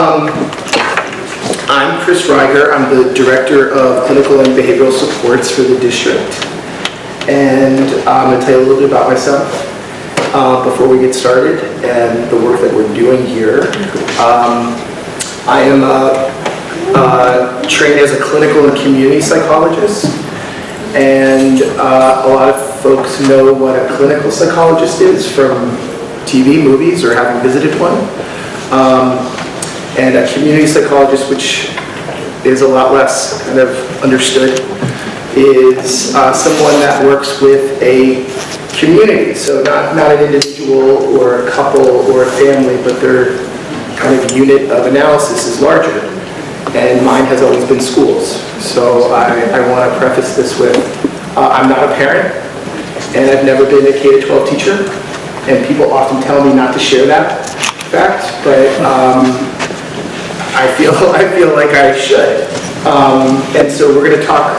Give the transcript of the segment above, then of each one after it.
I'm Chris Reiger. I'm the Director of Clinical and Behavioral Supports for the district. And I'm going to tell you a little bit about myself before we get started and the work that we're doing here. I am trained as a clinical and community psychologist. And a lot of folks know what a clinical psychologist is from TV, movies, or having visited one. And a community psychologist, which is a lot less kind of understood, is someone that works with a community. So not an individual or a couple or a family, but their kind of unit of analysis is larger. And mine has always been schools. So I want to preface this with, I'm not a parent, and I've never been a K-12 teacher. And people often tell me not to share that fact, but I feel like I should. And so we're going to talk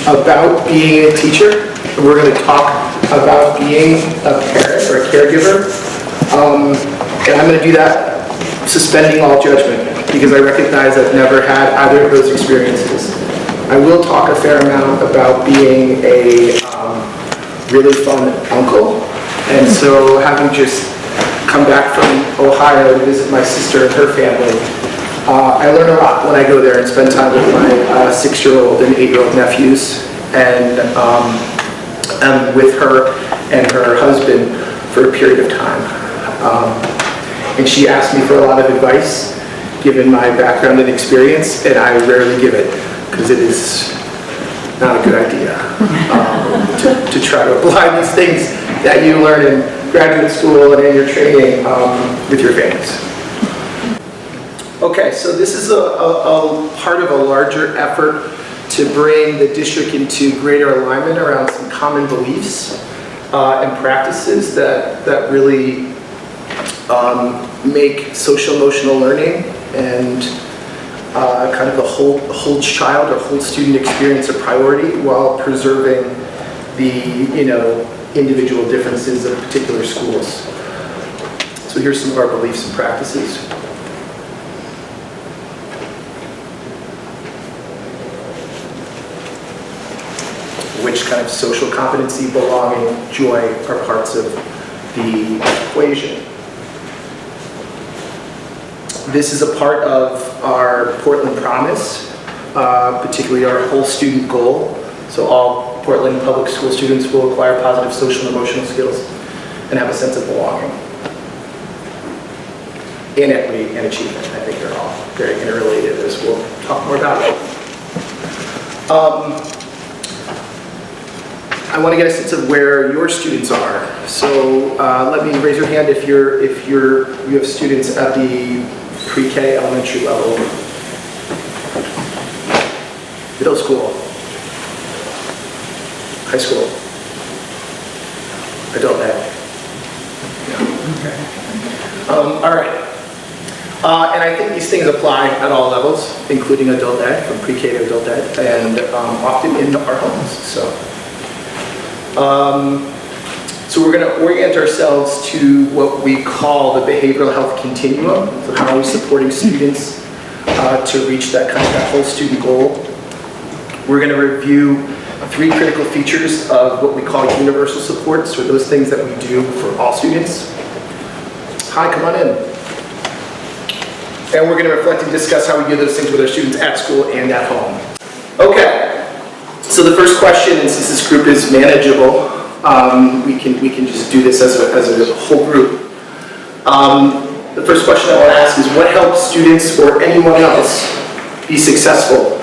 about being a teacher. We're going to talk about being a parent or a caregiver. And I'm going to do that suspending all judgment, because I recognize I've never had either of those experiences. I will talk a fair amount about being a really fun uncle. And so having just come back from Ohio to visit my sister and her family, I learn a lot when I go there and spend time with my 6-year-old and 8-year-old nephews, and I'm with her and her husband for a period of time. And she asked me for a lot of advice, given my background and experience, and I rarely give it, because it is not a good idea to try to apply these things that you learn in graduate school and in your training with your families. Okay, so this is a part of a larger effort to bring the district into greater alignment around some common beliefs and practices that really make social emotional learning and kind of a whole child or whole student experience a priority, while preserving the individual differences of particular schools. So here's some of our beliefs and practices. Which kind of social competency, belonging, joy are parts of the equation. This is a part of our Portland Promise, particularly our whole student goal. So all Portland public school students will acquire positive social and emotional skills and have a sense of belonging. And equity and achievement. I think they're all very interrelated, as we'll talk more about. I want to get a sense of where your students are. So let me raise your hand if you have students at the pre-K elementary level, middle school, high school, adult ed. Yeah. Okay. All right. And I think these things apply at all levels, including adult ed, from pre-K to adult ed, and often in our homes. So we're going to orient ourselves to what we call the behavioral health continuum. So how are we supporting students to reach that whole student goal? We're going to review 3 critical features of what we call universal supports, or those things that we do for all students. Hi, come on in. And we're going to reflect and discuss how we do those things with our students at school and at home. Okay, so the first question, and since this group is manageable, we can just do this as a whole group. The first question I want to ask is, what helps students or anyone else be successful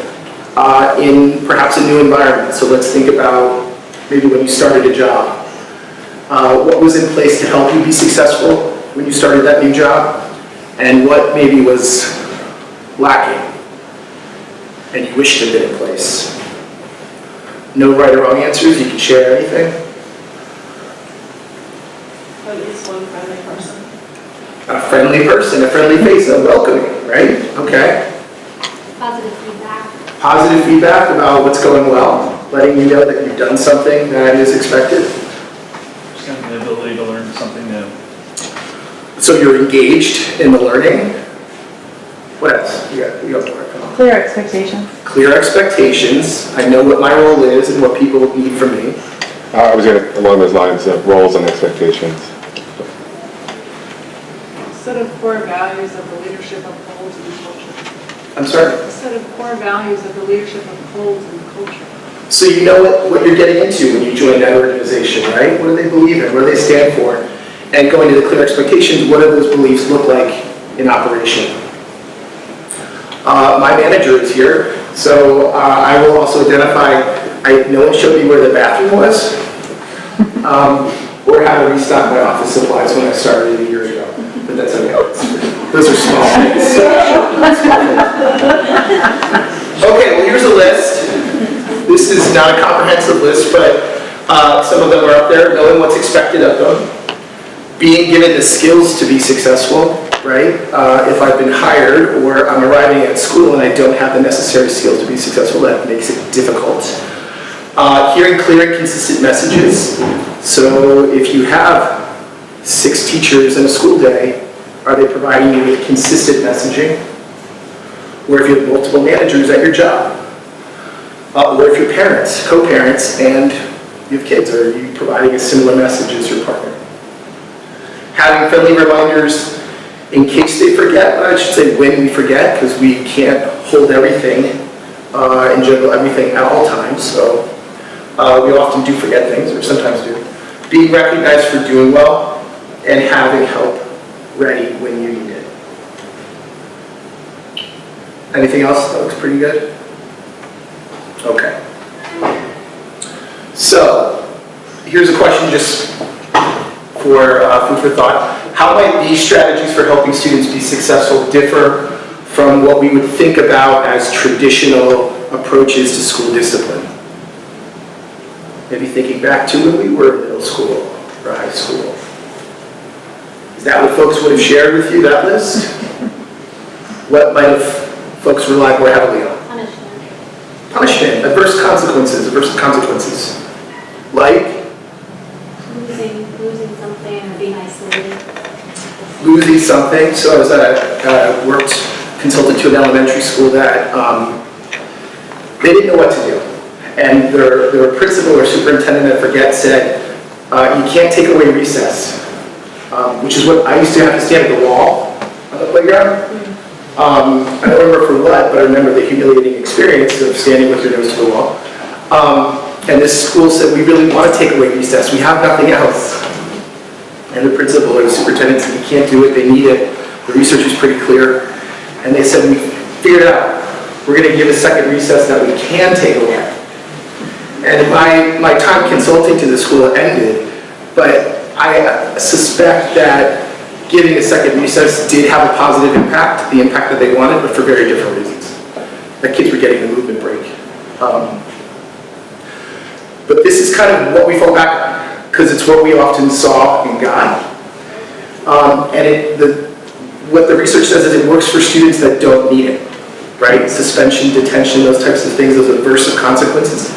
in perhaps a new environment? So let's think about maybe when you started a job. What was in place to help you be successful when you started that new job? And what maybe was lacking and you wished had been in place? No right or wrong answers, you can share anything. At least one friendly person. A friendly person, a friendly face, a welcoming, right? Okay. Positive feedback. Positive feedback about what's going well, letting you know that you've done something that is expected. Just having the ability to learn something new. So you're engaged in the learning. What What else? You got more. Come on. Clear expectations. Clear expectations. I know what my role is and what people need from me. I was going to, along those lines of roles and expectations. Set of core values of the leadership upholds in the culture. I'm sorry? A set of core values of the leadership upholds in the culture. So you know what you're getting into when you join that organization, right? What do they believe in? What do they stand for? And going to the clear expectations, what do those beliefs look like in operation? My manager is here, so I will also identify, no one showed me where the bathroom was, or how to restock my office supplies when I started a year ago. But that's okay. Those are small things. Okay, well here's a list. This is not a comprehensive list, but some of them are up there, knowing what's expected of them. Being given the skills to be successful, right? If I've been hired or I'm arriving at school and I don't have the necessary skills to be successful, that makes it difficult. Hearing clear and consistent messages. So if you have 6 teachers in a school day, are they providing you with consistent messaging? Or if you have multiple managers at your job? Or if you're parents, co-parents, and you have kids, are you providing a similar message as your partner? Having friendly reminders in case they forget, I should say when we forget, because we can't hold everything and juggle everything at all times, so we often do forget things, or sometimes do. Being recognized for doing well, and having help ready when you need it. Anything else that looks pretty good? Okay. So, here's a question just for food for thought. How might these strategies for helping students be successful differ from what we would think about as traditional approaches to school discipline? Maybe thinking back to when we were in middle school or high school. Is that what folks would have shared with you, that list? What might have folks relied more heavily on? Punishment, adverse consequences. Like? Losing something or being isolated. Losing something. So I was worked consultant to an elementary school that they didn't know what to do. And their principal or superintendent, I forget, said, you can't take away recess, which is what I used to have to stand at the wall on the playground. I don't remember for what, but I remember the humiliating experience of standing with your nose to the wall. And this school said, we really want to take away recess. We have nothing else. And the principal or the superintendent said, you can't do it. They need it. The research is pretty clear. And they said, we figured it out. We're going to give a second recess that we can take away. And my time consulting to the school ended, but I suspect that giving a second recess did have a positive impact, the impact that they wanted, but for very different reasons. The kids were getting the movement break. But this is kind of what we fall back on, because it's what we often saw and got. And what the research says is it works for students that don't need it, right? Suspension, detention, those types of things, those adverse consequences,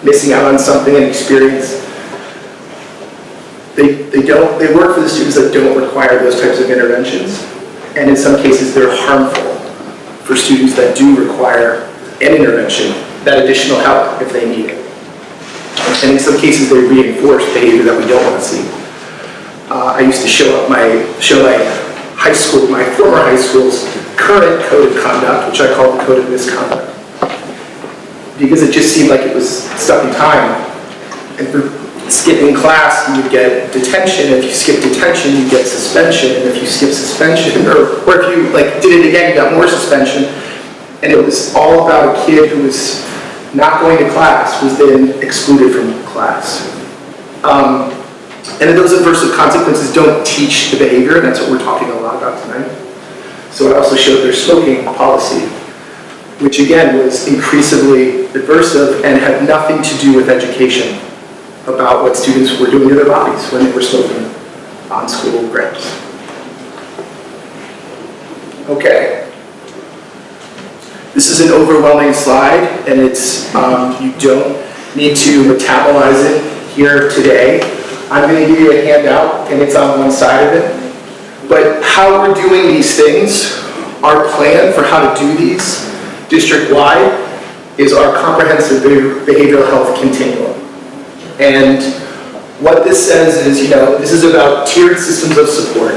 missing out on something, an experience. They work for the students that don't require those types of interventions. And in some cases, they're harmful for students that do require an intervention, that additional help if they need it. And in some cases, they reinforce behavior that we don't want to see. I used to show my high school, my former high school's current code of conduct, which I call the code of misconduct, because it just seemed like it was stuck in time. And for skipping class, you would get detention. If you skip detention, you get suspension. And if you skip suspension, or if you did it again, you got more suspension. And it was all about a kid who was not going to class, was then excluded from class. And those adverse consequences don't teach the behavior, and that's what we're talking a lot about tonight. So I also showed their smoking policy, which again was increasingly aversive and had nothing to do with education about what students were doing to their bodies when they were smoking on school grounds. Okay. This is an overwhelming slide, and it's you don't need to metabolize it here today. I'm going to give you a handout, and it's on one side of it. But how we're doing these things Our plan for how to do these district-wide is our comprehensive behavioral health continuum. And what this says is, this is about tiered systems of support.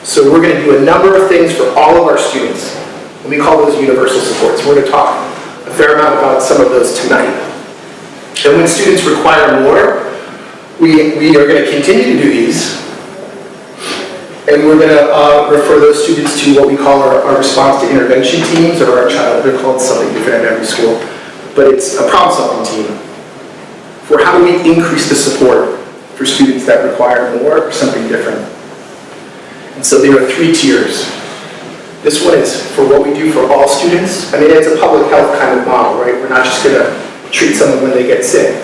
So we're going to do a number of things for all of our students, and we call those universal supports. We're going to talk a fair amount about some of those tonight. And when students require more, we are going to continue to do these, and we're going to refer those students to what we call our response to intervention teams, or our they're called something different at every school, but it's a problem-solving team for how do we increase the support for students that require more or something different. And so there are 3 tiers. This one is for what we do for all students. I mean, it's a public health kind of model, right? We're not just going to treat someone when they get sick.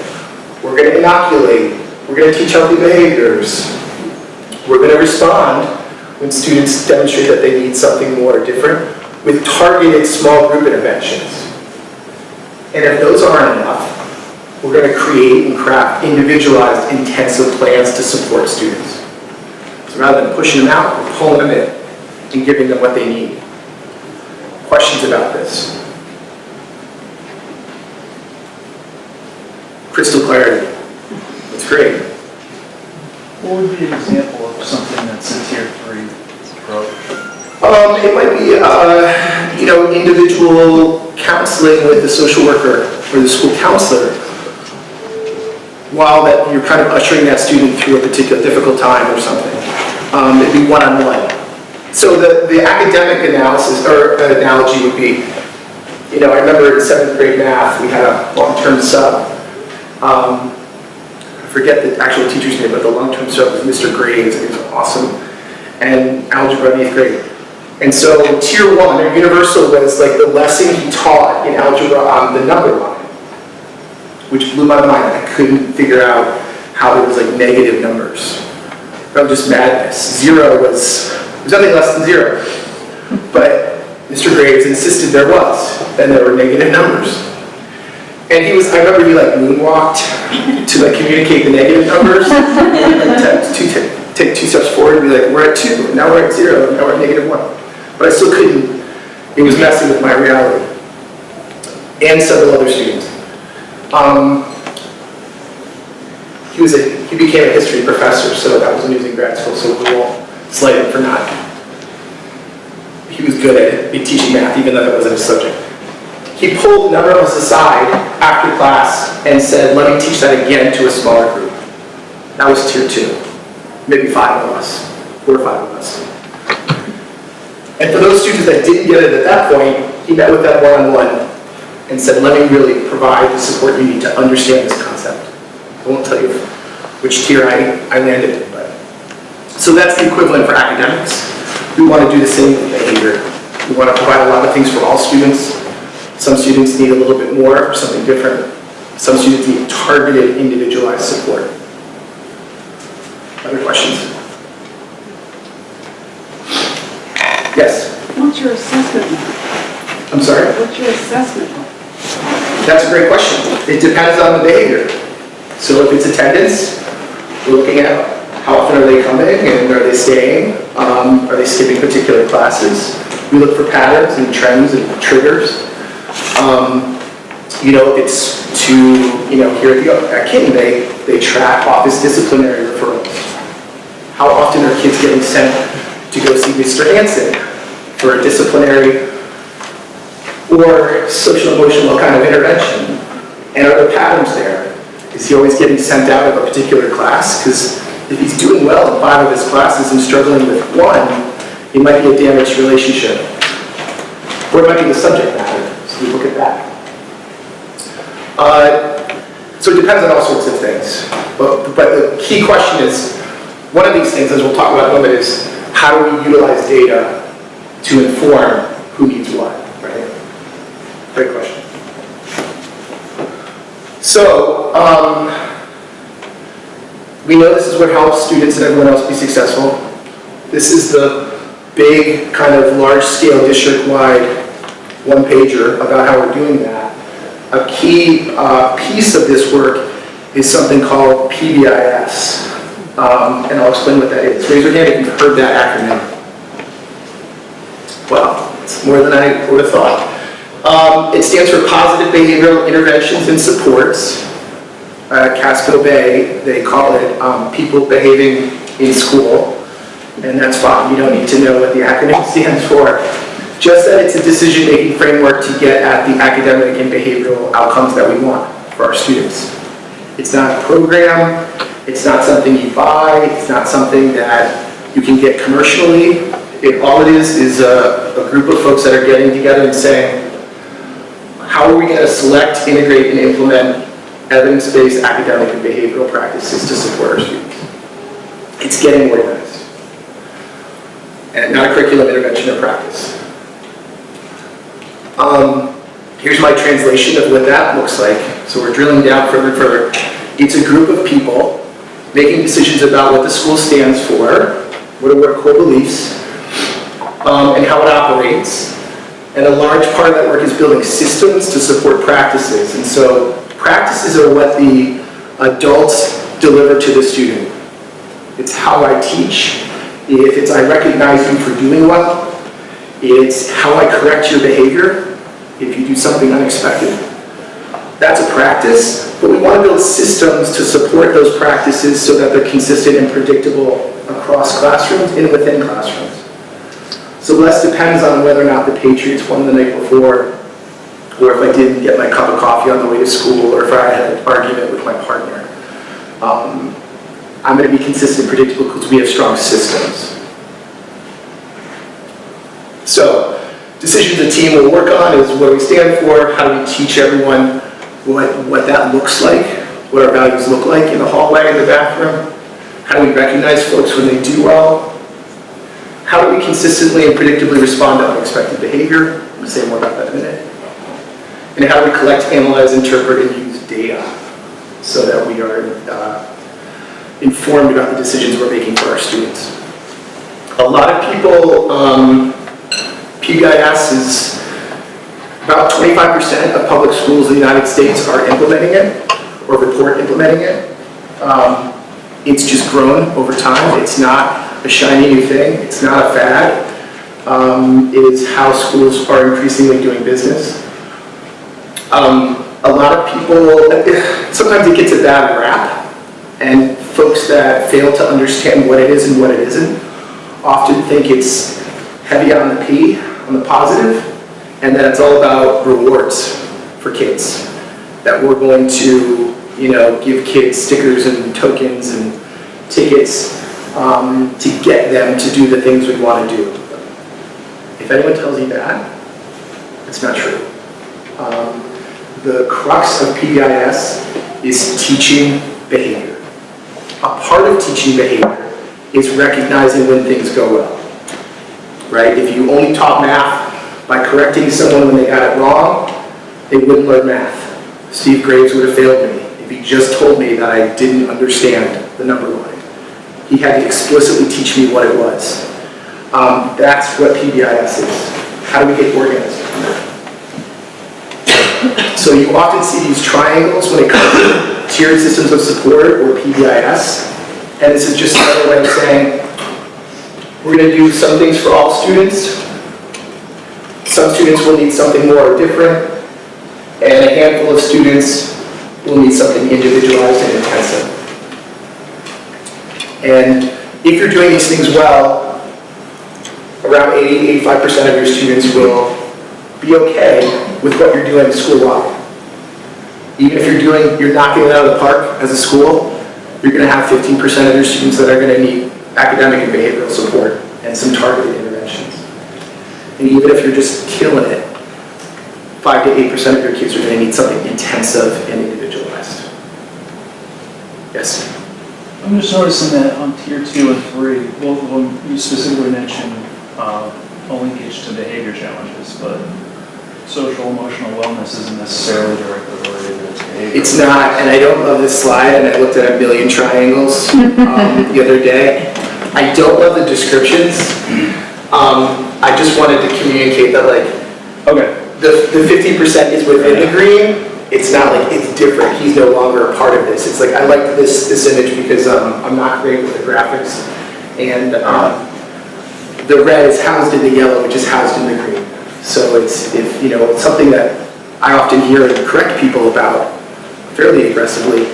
We're going to inoculate. We're going to teach healthy behaviors. We're going to respond when students demonstrate that they need something more or different with targeted small group interventions. And if those aren't enough, we're going to create and craft individualized, intensive plans to support students. So rather than pushing them out, we're pulling them in and giving them what they need. Questions about this? Crystal clarity. That's great. What would be an example of something that's a tier 3 approach? It might be, individual counseling with the social worker or the school counselor, while that you're kind of ushering that student through a particular difficult time or something. It'd be one-on-one. So the academic analysis or analogy would be, I remember in 7th grade math we had a long-term sub. I forget the actual teacher's name, but the long-term sub was Mr. Graves, and he was awesome, and algebra in 8th grade. And so tier 1, or universal, was like the lesson he taught in algebra on the number line, which blew my mind. I couldn't figure out how there was like negative numbers. That was just madness. 0 was, there's nothing less than 0. But Mr. Graves insisted there was, and there were negative numbers. And I remember he like moonwalked to like communicate the negative numbers. Take 2 steps forward and be like, we're at 2, and now we're at 0, and now we're at -1. But I still couldn't, it was messing with my reality. And several other students. He became a history professor, so that was news in grad school, so we won't slight him for not. He was good at teaching math, even though that wasn't his subject. He pulled a number of us aside after class and said, let me teach that again to a smaller group. That was tier 2. Maybe 5 of us, 4 or 5 of us. And for those students that didn't get it at that point, he met with that one-on-one and said, let me really provide the support you need to understand this concept. I won't tell you which tier I landed in, but. So that's the equivalent for academics. We want to do the same with behavior. We want to provide a lot of things for all students. Some students need a little bit more or something different. Some students need targeted, individualized support. Other questions? Yes? What's your assessment like? I'm sorry? What's your assessment like? That's a great question. It depends on the behavior. So if it's attendance, we're looking at how often are they coming and are they staying? Are they skipping particular classes? We look for patterns and trends and triggers. It's here at King, they track office disciplinary referrals. How often are kids getting sent to go see Mr. Hansen for a disciplinary or social emotional kind of intervention? And are there patterns there? Is he always getting sent out of a particular class? Because if he's doing well in 5 of his classes and struggling with 1, it might be a damaged relationship. Or it might be the subject matter. So we look at that. So it depends on all sorts of things. But the key question is, one of these things, as we'll talk about in a moment, is how do we utilize data to inform who needs what, right? Great question. So, we know this is what helps students and everyone else be successful. This is the big, kind of large-scale, district-wide one-pager about how we're doing that. A key piece of this work is something called PBIS, and I'll explain what that is. Raise your hand if you've heard that acronym. Well, it's more than I would have thought. It stands for Positive Behavioral Interventions and Supports. Casco Bay, they call it people behaving in school, and that's fine. You don't need to know what the acronym stands for. Just that it's a decision-making framework to get at the academic and behavioral outcomes that we want for our students. It's not a program, it's not something you buy, it's not something that you can get commercially. All it is a group of folks that are getting together and saying, how are we going to select, integrate, and implement evidence-based academic and behavioral practices to support our students? It's getting organized. And not a curriculum, intervention, or practice. Here's my translation of what that looks like. So we're drilling down further and further. It's a group of people making decisions about what the school stands for, what are our core beliefs, and how it operates. And a large part of that work is building systems to support practices. And so practices are what the adults deliver to the student. It's how I teach. If it's I recognize you for doing well. It's how I correct your behavior if you do something unexpected. That's a practice, but we want to build systems to support those practices so that they're consistent and predictable across classrooms and within classrooms. So less depends on whether or not the Patriots won the night before, or if I didn't get my cup of coffee on the way to school, or if I had an argument with my partner. I'm going to be consistent and predictable because we have strong systems. So, decisions a team will work on is what we stand for, how do we teach everyone what that looks like, what our values look like in the hallway, in the bathroom, how do we recognize folks when they do well, how do we consistently and predictably respond to unexpected behavior, we'll say more about that in a minute, and how do we collect, analyze, interpret, and use data so that we are informed about the decisions we're making for our students. A lot of people, PBIS is about 25% of public schools in the United States are implementing it or report implementing it. It's just grown over time. It's not a shiny new thing. It's not a fad. It is how schools are increasingly doing business. A lot of people, sometimes it gets a bad rap, and folks that fail to understand what it is and what it isn't often think it's heavy on the P, on the positive, and that it's all about rewards for kids. That we're going to, give kids stickers and tokens and tickets to get them to do the things we want to do. If anyone tells you that, it's not true. The crux of PBIS is teaching behavior. A part of teaching behavior is recognizing when things go well. Right? If you only taught math by correcting someone when they got it wrong, they wouldn't learn math. Steve Graves would have failed me if he just told me that I didn't understand the number line. He had to explicitly teach me what it was. That's what PBIS is. How do we get organized? So you often see these triangles when it comes to tiered systems of support or PBIS. And this is just another way of saying, we're going to do some things for all students. Some students will need something more or different. And a handful of students will need something individualized and intensive. And if you're doing these things well, around 80-85% of your students will be okay with what you're doing school-wide. Even if you're knocking it out of the park as a school, you're going to have 15% of your students that are going to need academic and behavioral support and some targeted interventions. And even if you're just killing it, 5 to 8% of your kids are going to need something intensive and individualized. Yes? I'm just noticing that on tier 2 and 3, both of them, you specifically mentioned a linkage to behavior challenges, but social emotional wellness isn't necessarily directly related to behavior. It's not, and I don't love this slide, and I looked at a million triangles the other day. I don't love the descriptions. I just wanted to communicate that, Okay. the 50% is within the green. It's not like it's different. He's no longer a part of this. It's like I like this image because I'm not great with the graphics, and the red is housed in the yellow, which is housed in the green. So it's, if, something that I often hear and correct people about fairly aggressively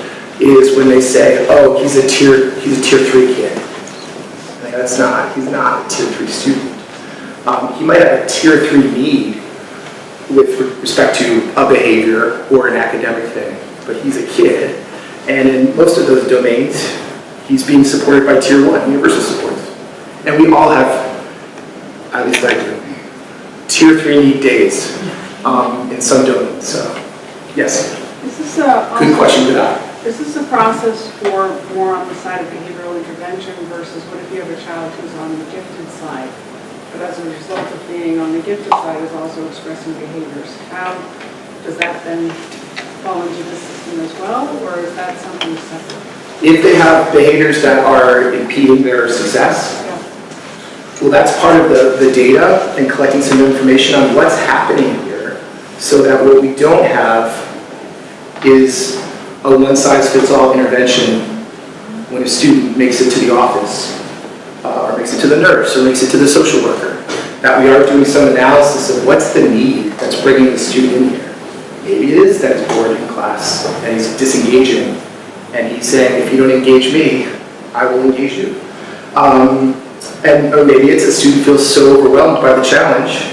is when they say, oh, he's a tier 3 kid. Like, he's not a tier 3 student. He might have a tier 3 need with respect to a behavior or an academic thing, but he's a kid. And in most of those domains, he's being supported by tier 1, universal supports. And we all have, at least I do, tier 3 need days in some domains. So, yes. Good question to that. Is this a process for more on the side of behavioral intervention versus what if you have a child who's on the gifted side, but as a result of being on the gifted side is also expressing behaviors? How does that then fall into the system as well, or is that something separate? If they have behaviors that are impeding their success, well, that's part of the data and collecting some information on what's happening here so that what we don't have is a one-size-fits-all intervention when a student makes it to the office, or makes it to the nurse, or makes it to the social worker. That we are doing some analysis of what's the need that's bringing the student in here. Maybe it is that he's bored in class and he's disengaging, and he's saying, if you don't engage me, I will engage you. Or maybe it's a student feels so overwhelmed by the challenge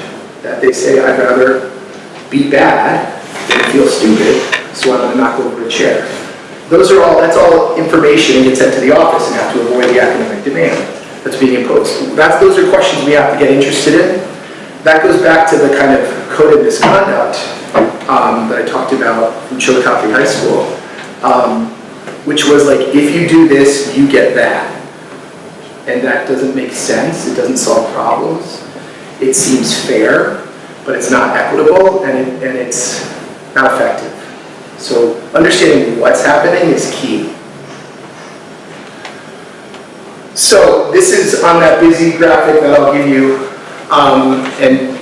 that they say, I'd rather be bad than feel stupid, so I'm going to knock over a chair. That's all information and gets sent to the office and have to avoid the academic demand that's being imposed. Those are questions we have to get interested in. That goes back to the kind of code of misconduct that I talked about from Chillicothe High School, which was like, if you do this, you get that. And that doesn't make sense. It doesn't solve problems. It seems fair, but it's not equitable, and it's not effective. So understanding what's happening is key. So this is on that busy graphic that I'll give you, and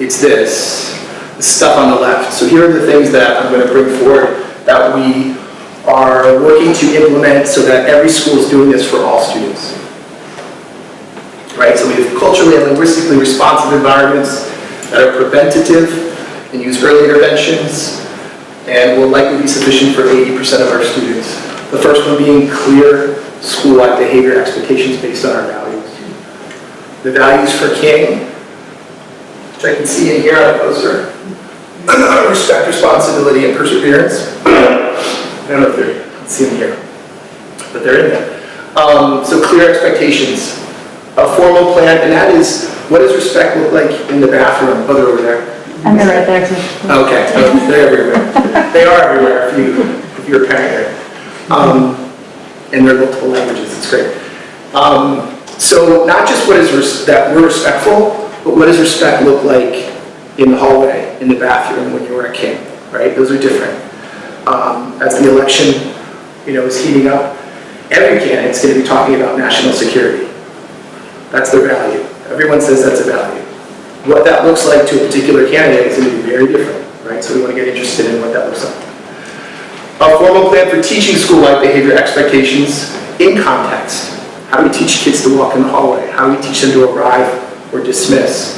it's this stuff on the left. So here are the things that I'm going to bring forward that we are working to implement so that every school is doing this for all students. Right? So we have culturally and linguistically responsive environments that are preventative and use early interventions and will likely be sufficient for 80% of our students. The first one being clear school-wide behavior expectations based on our values. The values for King, which I can see in here on a poster, respect, responsibility, and perseverance. I don't know if you can see them here, but they're in there. So clear expectations, a formal plan, and that is, what does respect look like in the bathroom? Oh, they're over there. And they're right there too. Okay, they're everywhere. They are everywhere if you're a parent here. And they're multiple languages, it's great. So not just what is that we're respectful, but what does respect look like in the hallway, in the bathroom when you're a King, right? Those are different. As the election, is heating up, every candidate's going to be talking about national security. That's their value. Everyone says that's a value. What that looks like to a particular candidate is going to be very different, right? So we want to get interested in what that looks like. A formal plan for teaching school-wide behavior expectations in context. How do we teach kids to walk in the hallway? How do we teach them to arrive or dismiss?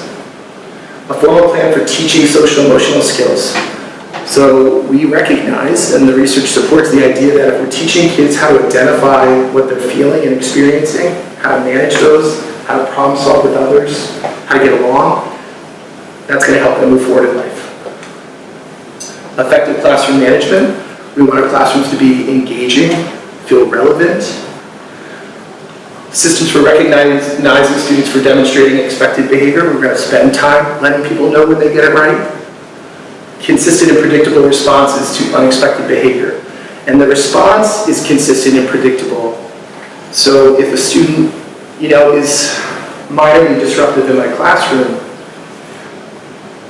A formal plan for teaching social emotional skills. So we recognize, and the research supports the idea that if we're teaching kids how to identify what they're feeling and experiencing, how to manage those, how to problem solve with others, how to get along, that's going to help them move forward in life. Effective classroom management. We want our classrooms to be engaging, feel relevant. Systems for recognizing students for demonstrating expected behavior. We're going to spend time letting people know when they get it right. Consistent and predictable responses to unexpected behavior. And the response is consistent and predictable. So if a student, is minorly disruptive in my classroom,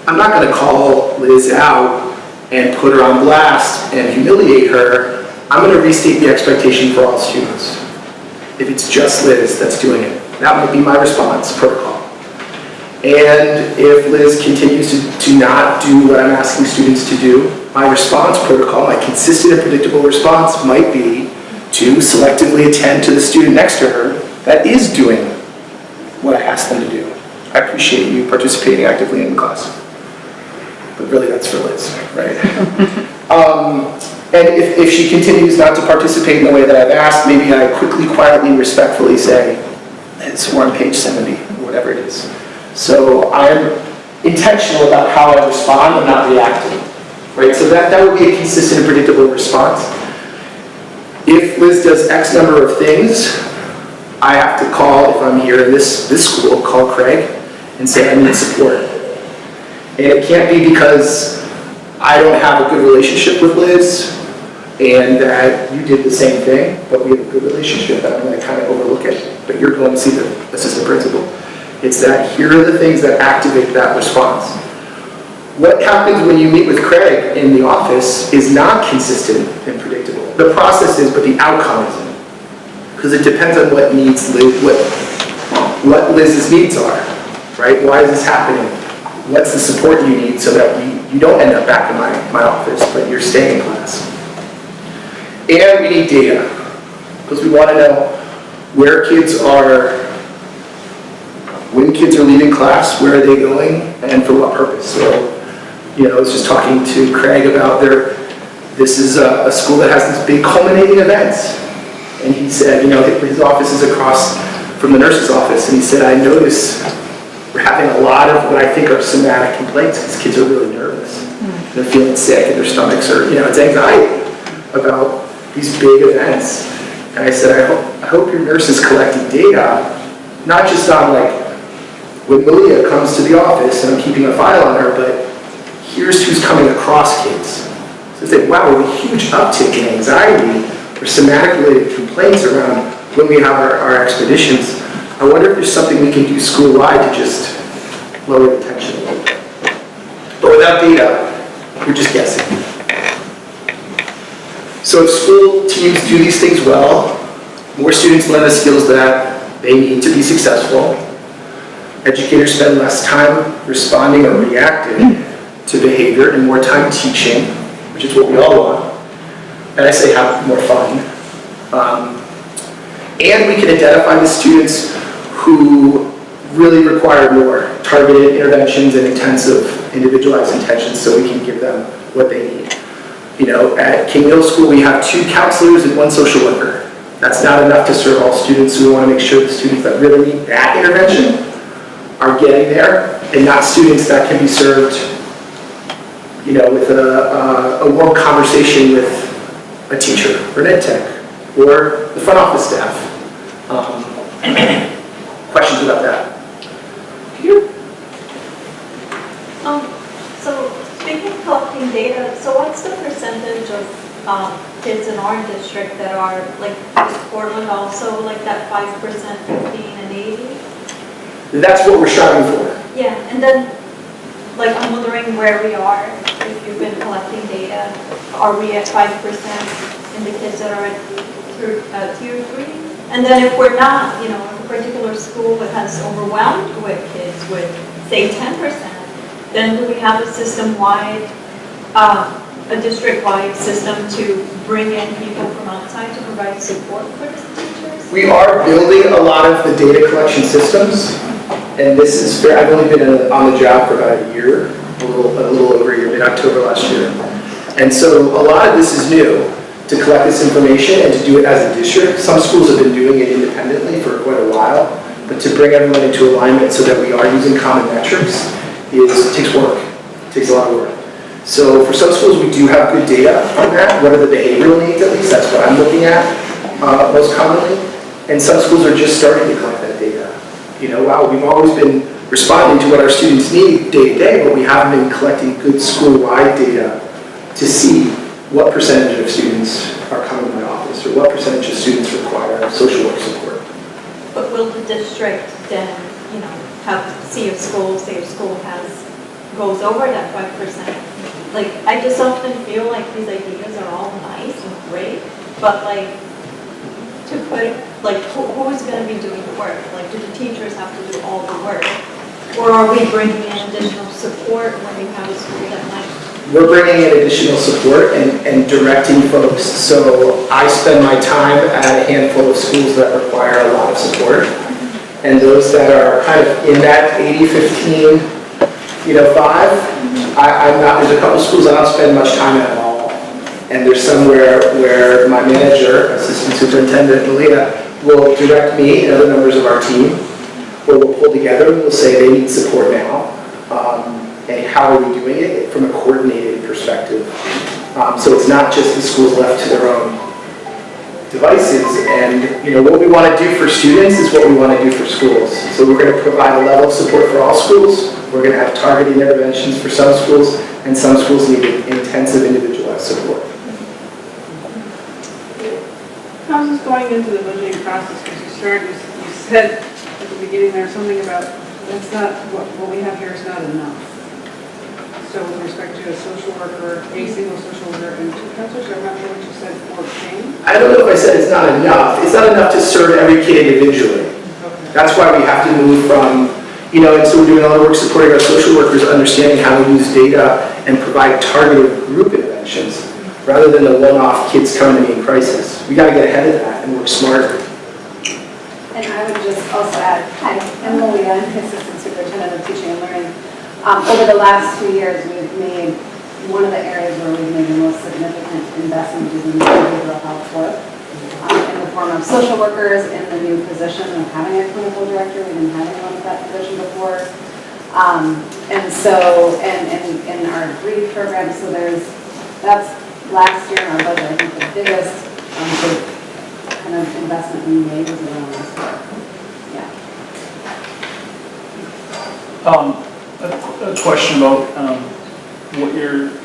I'm not going to call Liz out and put her on blast and humiliate her. I'm going to restate the expectation for all students. If it's just Liz that's doing it, that might be my response protocol. And if Liz continues to not do what I'm asking students to do, my response protocol, my consistent and predictable response might be to selectively attend to the student next to her that is doing what I asked them to do. I appreciate you participating actively in the class. But really, that's for Liz, right? And if she continues not to participate in the way that I've asked, maybe I quickly, quietly, respectfully say, Liz, we're on page 70, or whatever it is. So I'm intentional about how I respond and not reacting, right? So that would be a consistent and predictable response. If Liz does X number of things, I have to call, if I'm here in this school, call Craig and say I need support. And it can't be because I don't have a good relationship with Liz and that you did the same thing, but we have a good relationship and I'm going to kind of overlook it. But you're going to see the assistant principal. It's that here are the things that activate that response. What happens when you meet with Craig in the office is not consistent and predictable. The process is, but the outcome isn't. Because it depends on what Liz's needs are, right? Why is this happening? What's the support you need so that you don't end up back in my office, but you're staying in class. And we need data, because we want to know where kids are, when kids are leaving class, where are they going, and for what purpose. So, I was just talking to Craig about this is a school that has these big culminating events. And he said, his office is across from the nurse's office, and he said, I notice we're having a lot of what I think are somatic complaints, because kids are really nervous. They're feeling sick, and their stomachs are, it's anxiety about these big events. And I said, I hope your nurse is collecting data, not just on when Malia comes to the office, and I'm keeping a file on her, but here's who's coming across kids. So they say, wow, we have a huge uptick in anxiety or somatic-related complaints around when we have our expeditions. I wonder if there's something we can do school-wide to just lower the tension a little bit. But without data, we're just guessing. So if school teams do these things well, more students learn the skills that they need to be successful. Educators spend less time responding or reacting to behavior and more time teaching, which is what we all want. And I say have more fun. And we can identify the students who really require more targeted interventions and intensive individualized intentions so we can give them what they need. At King Middle School, we have 2 counselors and 1 social worker. That's not enough to serve all students, so we want to make sure the students that really need that intervention are getting there, and not students that can be served, with a warm conversation with a teacher, or an ed tech, or the front office staff. Questions about that? So speaking of collecting data, so what's the percentage of kids in our district that are is Portland also that 5%, 15, and 80? That's what we're striving for. Yeah, and then I'm wondering where we are, if you've been collecting data. Are we at 5% in the kids that are at tier 3? And then if we're not, if a particular school has overwhelmed with kids with, say, 10%, then do we have a system-wide, a district-wide system to bring in people from outside to provide support for the teachers? We are building a lot of the data collection systems, and this is fair. I've only been on the job for about a year, a little over a year, mid-October last year. And so a lot of this is new, to collect this information and to do it as a district. Some schools have been doing it independently for quite a while, but to bring everyone into alignment so that we are using common metrics takes work. It takes a lot of work. So for some schools, we do have good data on that. What are the behavioral needs, at least? That's what I'm looking at most commonly. And some schools are just starting to collect that data. Wow, we've always been responding to what our students need day to day, but we haven't been collecting good school-wide data to see what percentage of students are coming to my office or what percentage of students require social work support. But will the district then, say a school goes over that 5%? I just often feel like these ideas are all nice and great, but to put, who's going to be doing the work? Do the teachers have to do all the work? Or are we bringing in additional support when you have a school that might? We're bringing in additional support and directing folks. So I spend my time at a handful of schools that require a lot of support. And those that are kind of in that 80-15, 5, I'm not, there's a couple schools I don't spend much time at all. And there's somewhere where my manager, Assistant Superintendent Malia, will direct me and other members of our team, where we'll pull together and we'll say they need support now. And how are we doing it from a coordinated perspective? So it's not just the schools left to their own devices. And what we want to do for students is what we want to do for schools. So we're going to provide a level of support for all schools. We're going to have targeted interventions for some schools, and some schools need intensive individualized support. How's this going into the budgeting process? Because you said at the beginning there something about that's not, what we have here is not enough. So with respect to a social worker, a single social worker, and 2 counselors, I'm not sure what you said for Maine. I don't know if I said it's not enough. It's not enough to serve every kid individually. Okay. That's why we have to move from, and so we're doing all the work supporting our social workers, understanding how to use data and provide targeted group interventions, rather than the one-off kids coming to me in crisis. We got to get ahead of that and work smarter. And I would just also add, hi, I'm Malia, I'm Assistant Superintendent of Teaching and Learning. Over the last 2 years, we've made, one of the areas where we've made the most significant investment is in behavioral health work, in the form of social workers in the new position of having a clinical director. We didn't have anyone with that position before. And so, and in our READ program, so that's last year in our budget, I think the biggest kind of investment we made was around this work. Yeah. A question about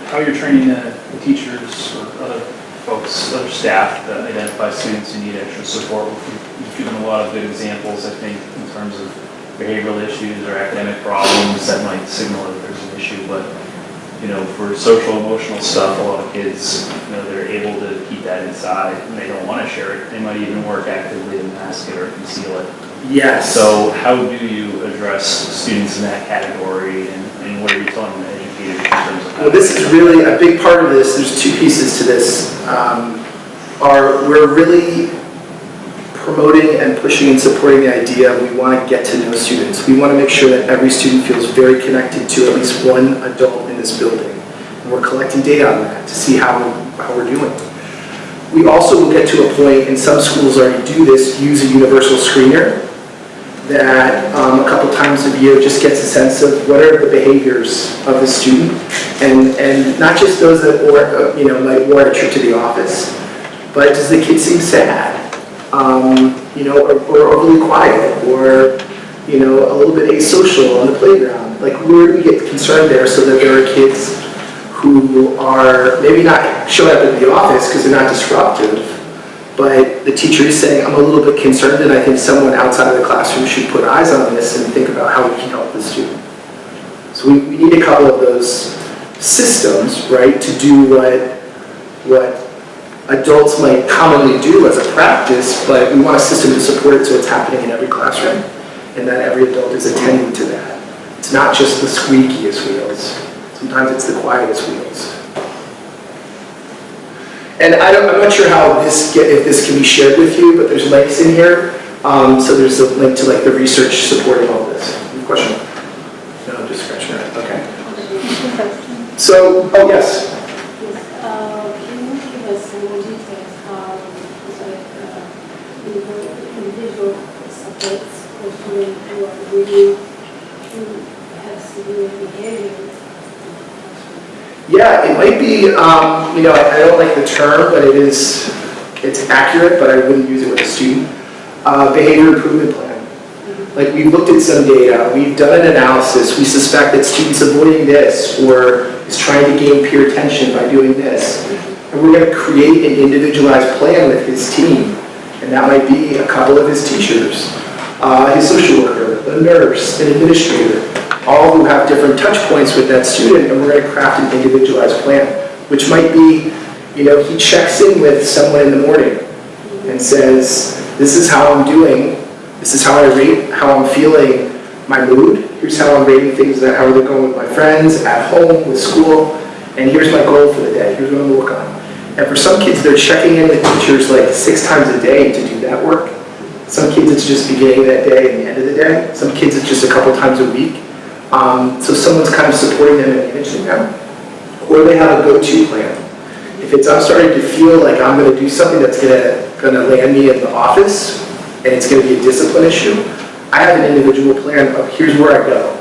how you're training the teachers or other folks, other staff that identify students who need extra support. You've given a lot of good examples, I think, in terms of behavioral issues or academic problems that might signal that there's an issue. But for social emotional stuff, a lot of kids, they're able to keep that inside and they don't want to share it. They might even work actively to mask it or conceal it. Yes. So how do you address students in that category, and what are you telling the educators in terms of how? Well, this is really a big part of this. There's 2 pieces to this. We're really promoting and pushing and supporting the idea we want to get to know students. We want to make sure that every student feels very connected to at least one adult in this building. And we're collecting data on that to see how we're doing. We also will get to a point, and some schools already do this, use a universal screener that a couple times a year just gets a sense of what are the behaviors of the student, and not just those that might warrant a trip to the office, but does the kid seem sad, or overly quiet, or a little bit asocial on the playground? Like, where do we get concerned there so that there are kids who are maybe not showing up at the office because they're not disruptive, but the teacher is saying, I'm a little bit concerned and I think someone outside of the classroom should put eyes on this and think about how we can help the student. So we need a couple of those systems, right, to do what adults might commonly do as a practice, but we want a system to support it so it's happening in every classroom and that every adult is attending to that. It's not just the squeakiest wheels. Sometimes it's the quietest wheels. And I'm not sure how if this can be shared with you, but there's links in here. So there's a link to the research supporting all this. Any question? No, I'm just scratching that. Okay. So, oh yes. Can you give us some more details how individual supports for students who are really have severe behavior? Yeah, it might be, I don't like the term, but it's accurate, but I wouldn't use it with a student. Behavior improvement plan. Like, we've looked at some data, we've done an analysis, we suspect that students avoiding this or is trying to gain peer attention by doing this. And we're going to create an individualized plan with his team. And that might be a couple of his teachers, his social worker, a nurse, an administrator, all who have different touch points with that student, and we're going to craft an individualized plan, which might be, he checks in with someone in the morning and says, this is how I'm doing, this is how I rate, how I'm feeling, my mood, here's how I'm rating things, how they're going with my friends, at home, with school, and here's my goal for the day, here's what I'm going to work on. And for some kids, they're checking in with teachers 6 times a day to do that work. Some kids, it's just beginning of that day and the end of the day. Some kids, it's just a couple times a week. So someone's kind of supporting them and managing them. Or they have a go-to plan. If it's, I'm starting to feel like I'm going to do something that's going to land me in the office, and it's going to be a discipline issue, I have an individual plan of here's where I go.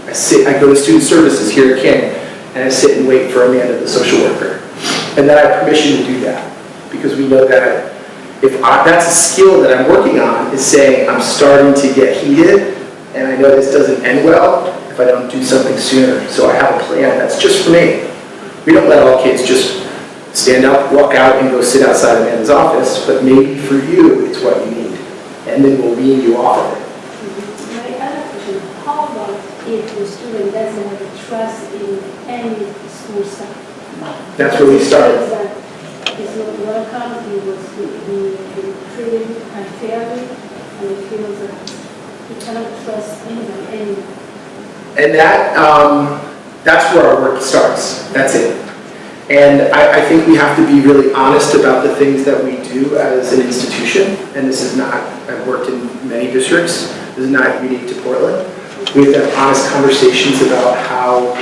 I go to student services here at King, and I sit and wait for Amanda, the social worker. And then I have permission to do that, because we know that if that's a skill that I'm working on, is saying I'm starting to get heated, and I know this doesn't end well if I don't do something sooner. So I have a plan that's just for me. We don't let all kids just stand up, walk out, and go sit outside Amanda's office, but maybe for you, it's what you need. And then we'll wean you off of it. My other question, how about if the student doesn't have a trust in any school staff? That's where we start. It's not welcome, he was being treated unfairly, and he feels that he cannot trust anyone. And that's where our work starts. That's it. And I think we have to be really honest about the things that we do as an institution. And this is not, I've worked in many districts, this is not unique to Portland. We have to have honest conversations about how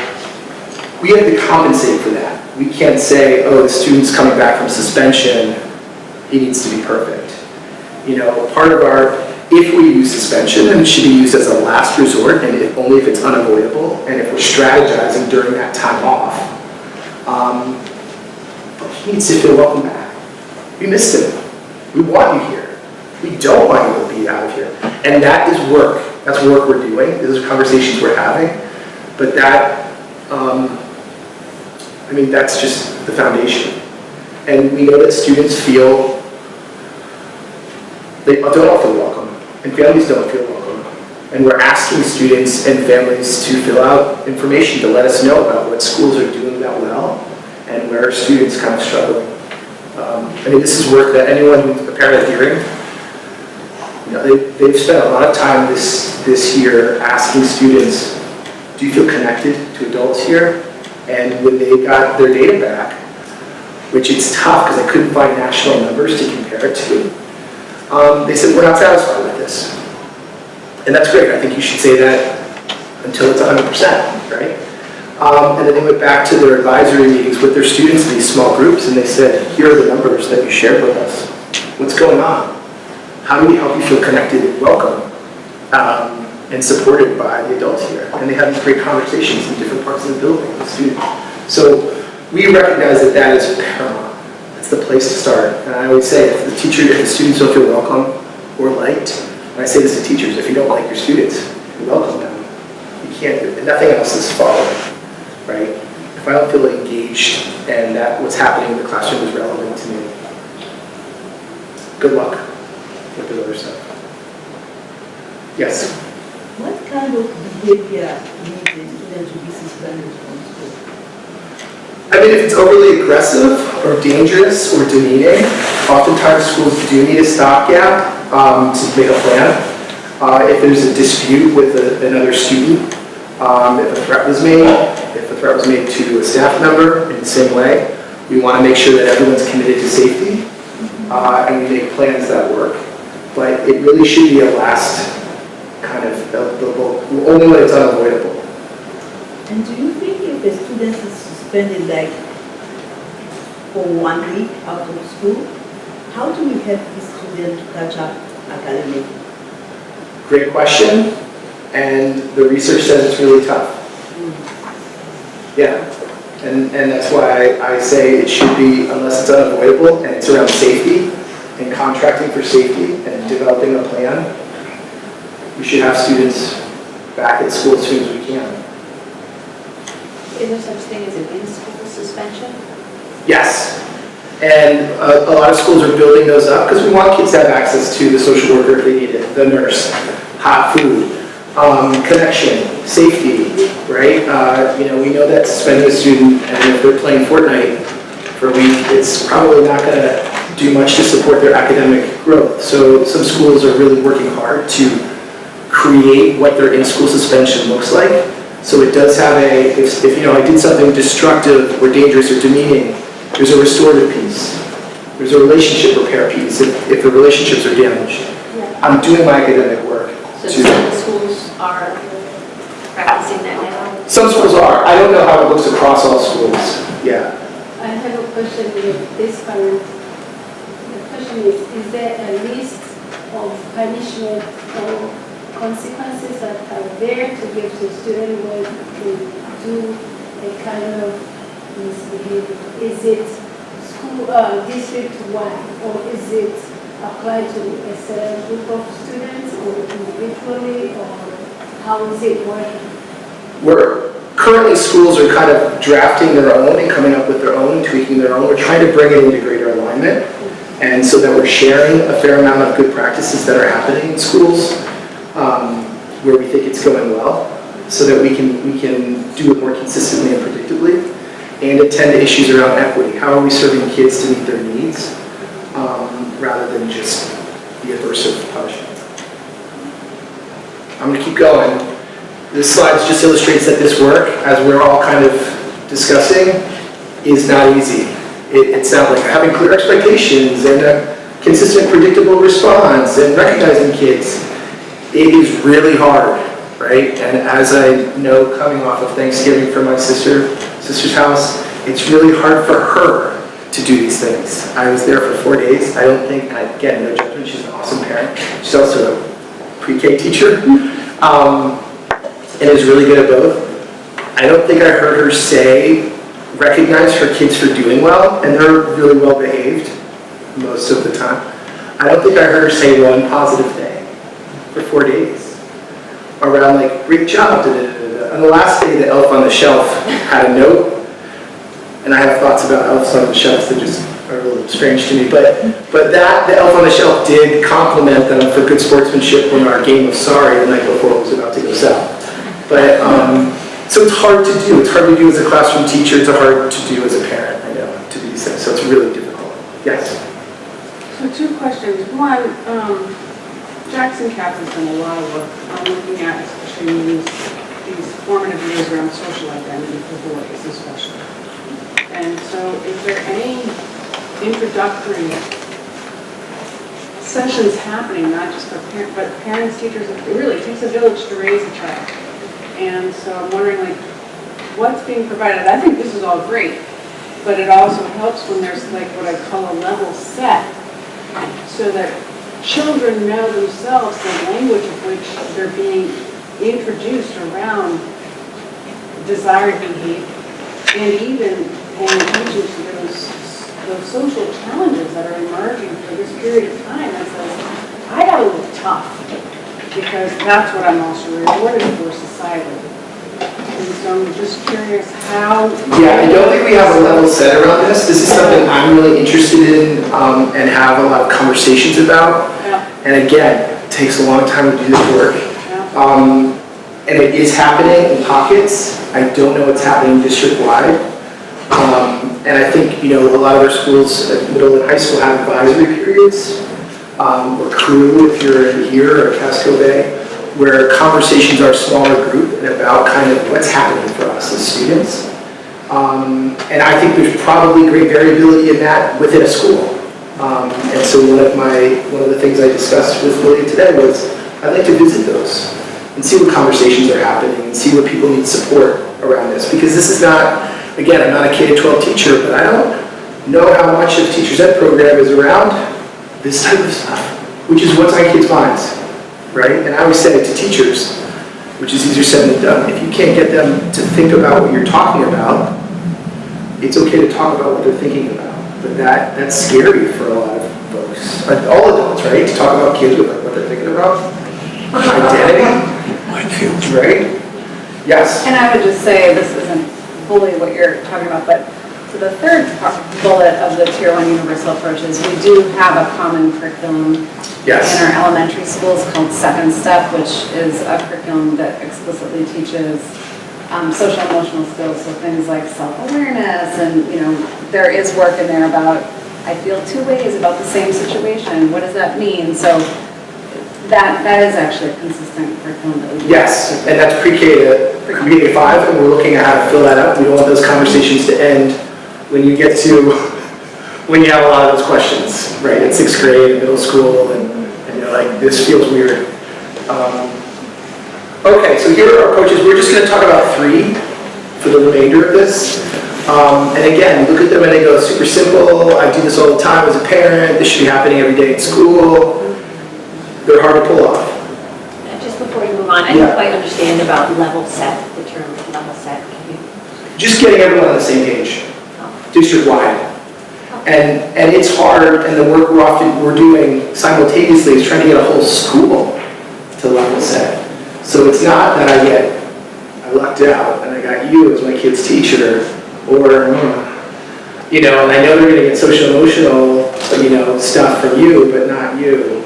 we have to compensate for that. We can't say, oh, the student's coming back from suspension, he needs to be perfect. You know, part of our, if we use suspension, then it should be used as a last resort, and only if it's unavoidable, and if we're strategizing during that time off. But he needs to feel welcome back. We missed him. We want you here. We don't want you to be out of here. And that is work. That's work we're doing. These are conversations we're having. But that, I mean, that's just the foundation. And we know that students feel, they don't all feel welcome, and families don't feel welcome. And we're asking students and families to fill out information to let us know about what schools are doing that well and where are students kind of struggling. I mean, this is work that anyone who's a parent at hearing, you know, they've spent a lot of time this year asking students, do you feel connected to adults here? And when they got their data back, which it's tough because I couldn't find national numbers to compare it to, they said, we're not satisfied with this. And that's great. I think you should say that until it's 100%, right? And then they went back to their advisory meetings with their students in these small groups, and they said, here are the numbers that you shared with us. What's going on? How do we help you feel connected and welcome and supported by the adults here? And they have these great conversations in different parts of the building with students. So we recognize that that is paramount. That's the place to start. And I always say, if the students don't feel welcome or liked, and I say this to teachers, if you don't like your students, you welcome them. You can't, nothing else is following, right? If I don't feel engaged and that what's happening in the classroom is relevant to me, good luck with the other stuff. Yes? What kind of behavior needs a student to be suspended from school? I mean, if it's overly aggressive or dangerous or demeaning, oftentimes schools do need a stopgap to make a plan. If there's a dispute with another student, if a threat was made, if a threat was made to a staff member in the same way, we want to make sure that everyone's committed to safety and we make plans that work. But it really should be a last kind of, only when it's unavoidable. And do you think if a student is suspended like for 1 week out of school, how do we help the student to catch up academically? Great question, and the research says it's really tough. Yeah, and that's why I say it should be, unless it's unavoidable, and it's around safety, and contracting for safety, and developing a plan, we should have students back at school as soon as we can. Is there such thing as an in-school suspension? Yes, and a lot of schools are building those up because we want kids to have access to the social worker if they need it, the nurse, hot food, connection, safety, right? You know, we know that suspending a student, and if they're playing Fortnite for a week, it's probably not going to do much to support their academic growth. So some schools are really working hard to create what their in-school suspension looks like. So it does have if you know, I did something destructive or dangerous or demeaning, there's a restorative piece. There's a relationship repair piece if the relationships are damaged. Yeah, I'm doing my academic work. So some of the schools are practicing that now? Some schools are. I don't know how it looks across all schools. Yeah. I have a question with this parent. The question is there a list of punishment or consequences that are there to give to students when they do a kind of misbehavior? Is it school, district-wide, or is it applied to a certain group of students, or individually, or how is it working? Currently, schools are kind of drafting their own and coming up with their own, tweaking their own. We're trying to bring it into greater alignment, and so that we're sharing a fair amount of good practices that are happening in schools where we think it's going well, so that we can do it more consistently and predictably, and attend to issues around equity. How are we serving kids to meet their needs, rather than just the aversive punishment? I'm going to keep going. This slide just illustrates that this work, as we're all kind of discussing, is not easy. It's not like having clear expectations and a consistent, predictable response and recognizing kids. It is really hard, right? And as I know, coming off of Thanksgiving for my sister's house, it's really hard for her to do these things. I was there for 4 days. I don't think, and again, no judgment, she's an awesome parent. She's also a pre-K teacher. And is really good at both. I don't think I heard her recognize her kids for doing well, and they're really well behaved most of the time. I don't think I heard her say one positive thing for 4 days around like, great job, da, da, da, da. On the last day, the elf on the shelf had a note, and I have thoughts about elves on the shelf that just are a little strange to me, but the elf on the shelf did compliment them for good sportsmanship when our game was sorry the night before it was about to go south. But, so it's hard to do. It's hard to do as a classroom teacher. It's hard to do as a parent, I know, to do these things. So it's really difficult. Yes? So 2 questions. One, Jackson Katz has done a lot of work on looking at especially these formative years around social identity for boys especially. And so is there any introductory sessions happening, not just for parents, but parents, teachers? It really takes a village to raise a child. And so I'm wondering, like, what's being provided? I think this is all great, but it also helps when there's like what I call a level set, so that children know themselves the language of which they're being introduced around desired behavior, and even paying attention to those social challenges that are emerging for this period of time that says, I gotta look tough, because that's what I'm also rewarded for societally. And so I'm just curious how... Yeah, I don't think we have a level set around this. This is something I'm really interested in and have a lot of conversations about. Yeah. And again, it takes a long time to do this work. Yeah. And it is happening in pockets. I don't know what's happening district-wide. And I think, a lot of our schools at middle and high school have advisory periods. Or crew if you're in here or Casco Bay, where conversations are a smaller group and about kind of what's happening for us as students. And I think there's probably great variability in that within a school. And so one of the things I discussed with Lily today was I'd like to visit those and see what conversations are happening and see where people need support around this. Because this is not, again, I'm not a K-12 teacher, but I don't know how much of Teachers Ed program is around this type of stuff, which is what's on kids' minds, right? And I always say to teachers, which is easier said than done, if you can't get them to think about what you're talking about, it's okay to talk about what they're thinking about. But that's scary for a lot of folks, all adults, right? To talk about kids with like what they're thinking about. Identity, right? Yes. And I would just say, this isn't fully what you're talking about, but so the third bullet of the Tier 1 Universal Approach is we do have a common curriculum Yes. in our elementary schools called Second Step, which is a curriculum that explicitly teaches social and emotional skills, so things like self-awareness, and there is work in there about, I feel 2 ways about the same situation. What does that mean? So that is actually a consistent curriculum that we do. Yes, and that's pre-K to 5, and we're looking at how to fill that up. We don't want those conversations to end when you have a lot of those questions, right? In 6th grade, middle school, and like, this feels weird. Okay, so here are our approaches. We're just going to talk about 3 for the remainder of this. And again, look at them and they go super simple. I do this all the time as a parent. This should be happening every day at school. They're hard to pull off. Just before you move on, I Yeah. don't quite understand about level set, the term level set. Can you? Just getting everyone on the same page, district-wide. And it's hard, and the work we're doing simultaneously is trying to get a whole school to level set. So it's not that I lucked out and I got you as my kid's teacher, or, and I know they're gonna get social emotional, stuff from you, but not you.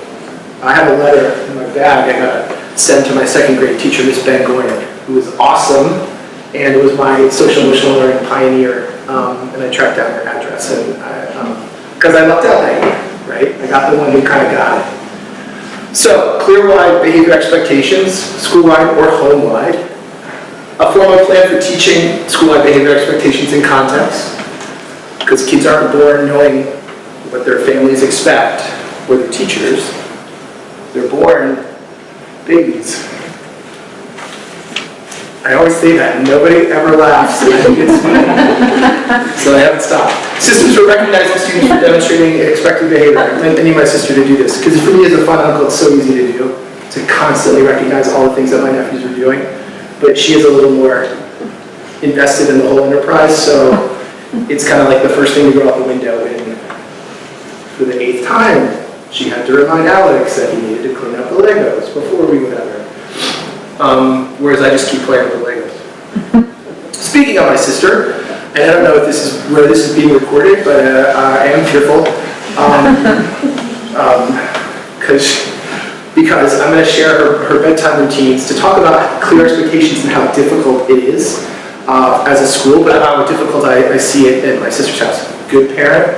I have a letter in my bag I got sent to my 2nd grade teacher, Miss Ben Goyer, who was awesome and was my social emotional learning pioneer. And I tracked down her address, and because I lucked out that year, right? I got the one who kind of got it. So, clear-wide behavior expectations, school-wide or home-wide. A formal plan for teaching school-wide behavior expectations in context, because kids aren't born knowing what their families expect or their teachers. They're born babies. I always say that, and nobody ever laughs, and I think it's funny. So I haven't stopped. Systems for recognizing students for demonstrating expected behavior. I need my sister to do this, because for me as a fun uncle, it's so easy to do, to constantly recognize all the things that my nephews are doing. But she is a little more invested in the whole enterprise, so it's kind of like the first thing to go out the window. And for the 8th time, she had to remind Alex that he needed to clean up the Legos before we whatever. Whereas I just keep playing with Legos. Speaking of my sister, and I don't know if this is where this is being recorded, but I am fearful because I'm going to share her bedtime routines to talk about clear expectations and how difficult it is as a school, but how difficult I see it at my sister's house. Good parent,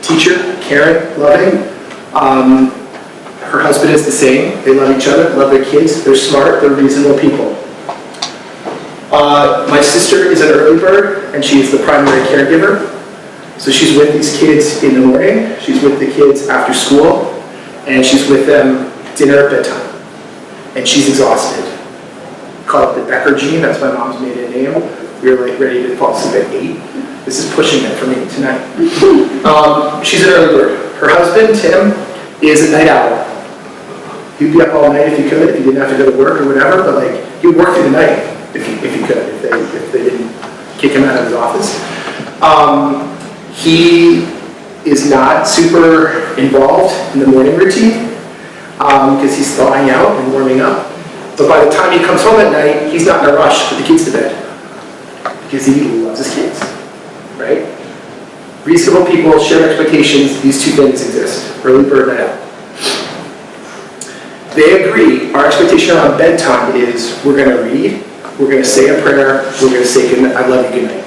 teacher, caring, loving. Her husband is the same. They love each other, love their kids. They're smart. They're reasonable people. My sister is an early bird, and she is the primary caregiver. So she's with these kids in the morning. She's with the kids after school, and she's with them dinner at bedtime. And she's exhausted. Call it the Becker gene. That's my mom's maiden name. We were like ready to fall asleep at 8. This is pushing it for me tonight. She's an early bird. Her husband, Tim, is a night owl. He'd be up all night if he could, if he didn't have to go to work or whatever, but like, he'd work through the night if he could, if they didn't kick him out of his office. He is not super involved in the morning routine because he's thawing out and warming up. But by the time he comes home at night, he's not in a rush to put the kids to bed because he loves his kids, right? Reasonable people, shared expectations, these 2 things exist, early bird, night owl. They agree, our expectation around bedtime is we're going to read, we're going to say a prayer, we're going to say good night, I love you, good night.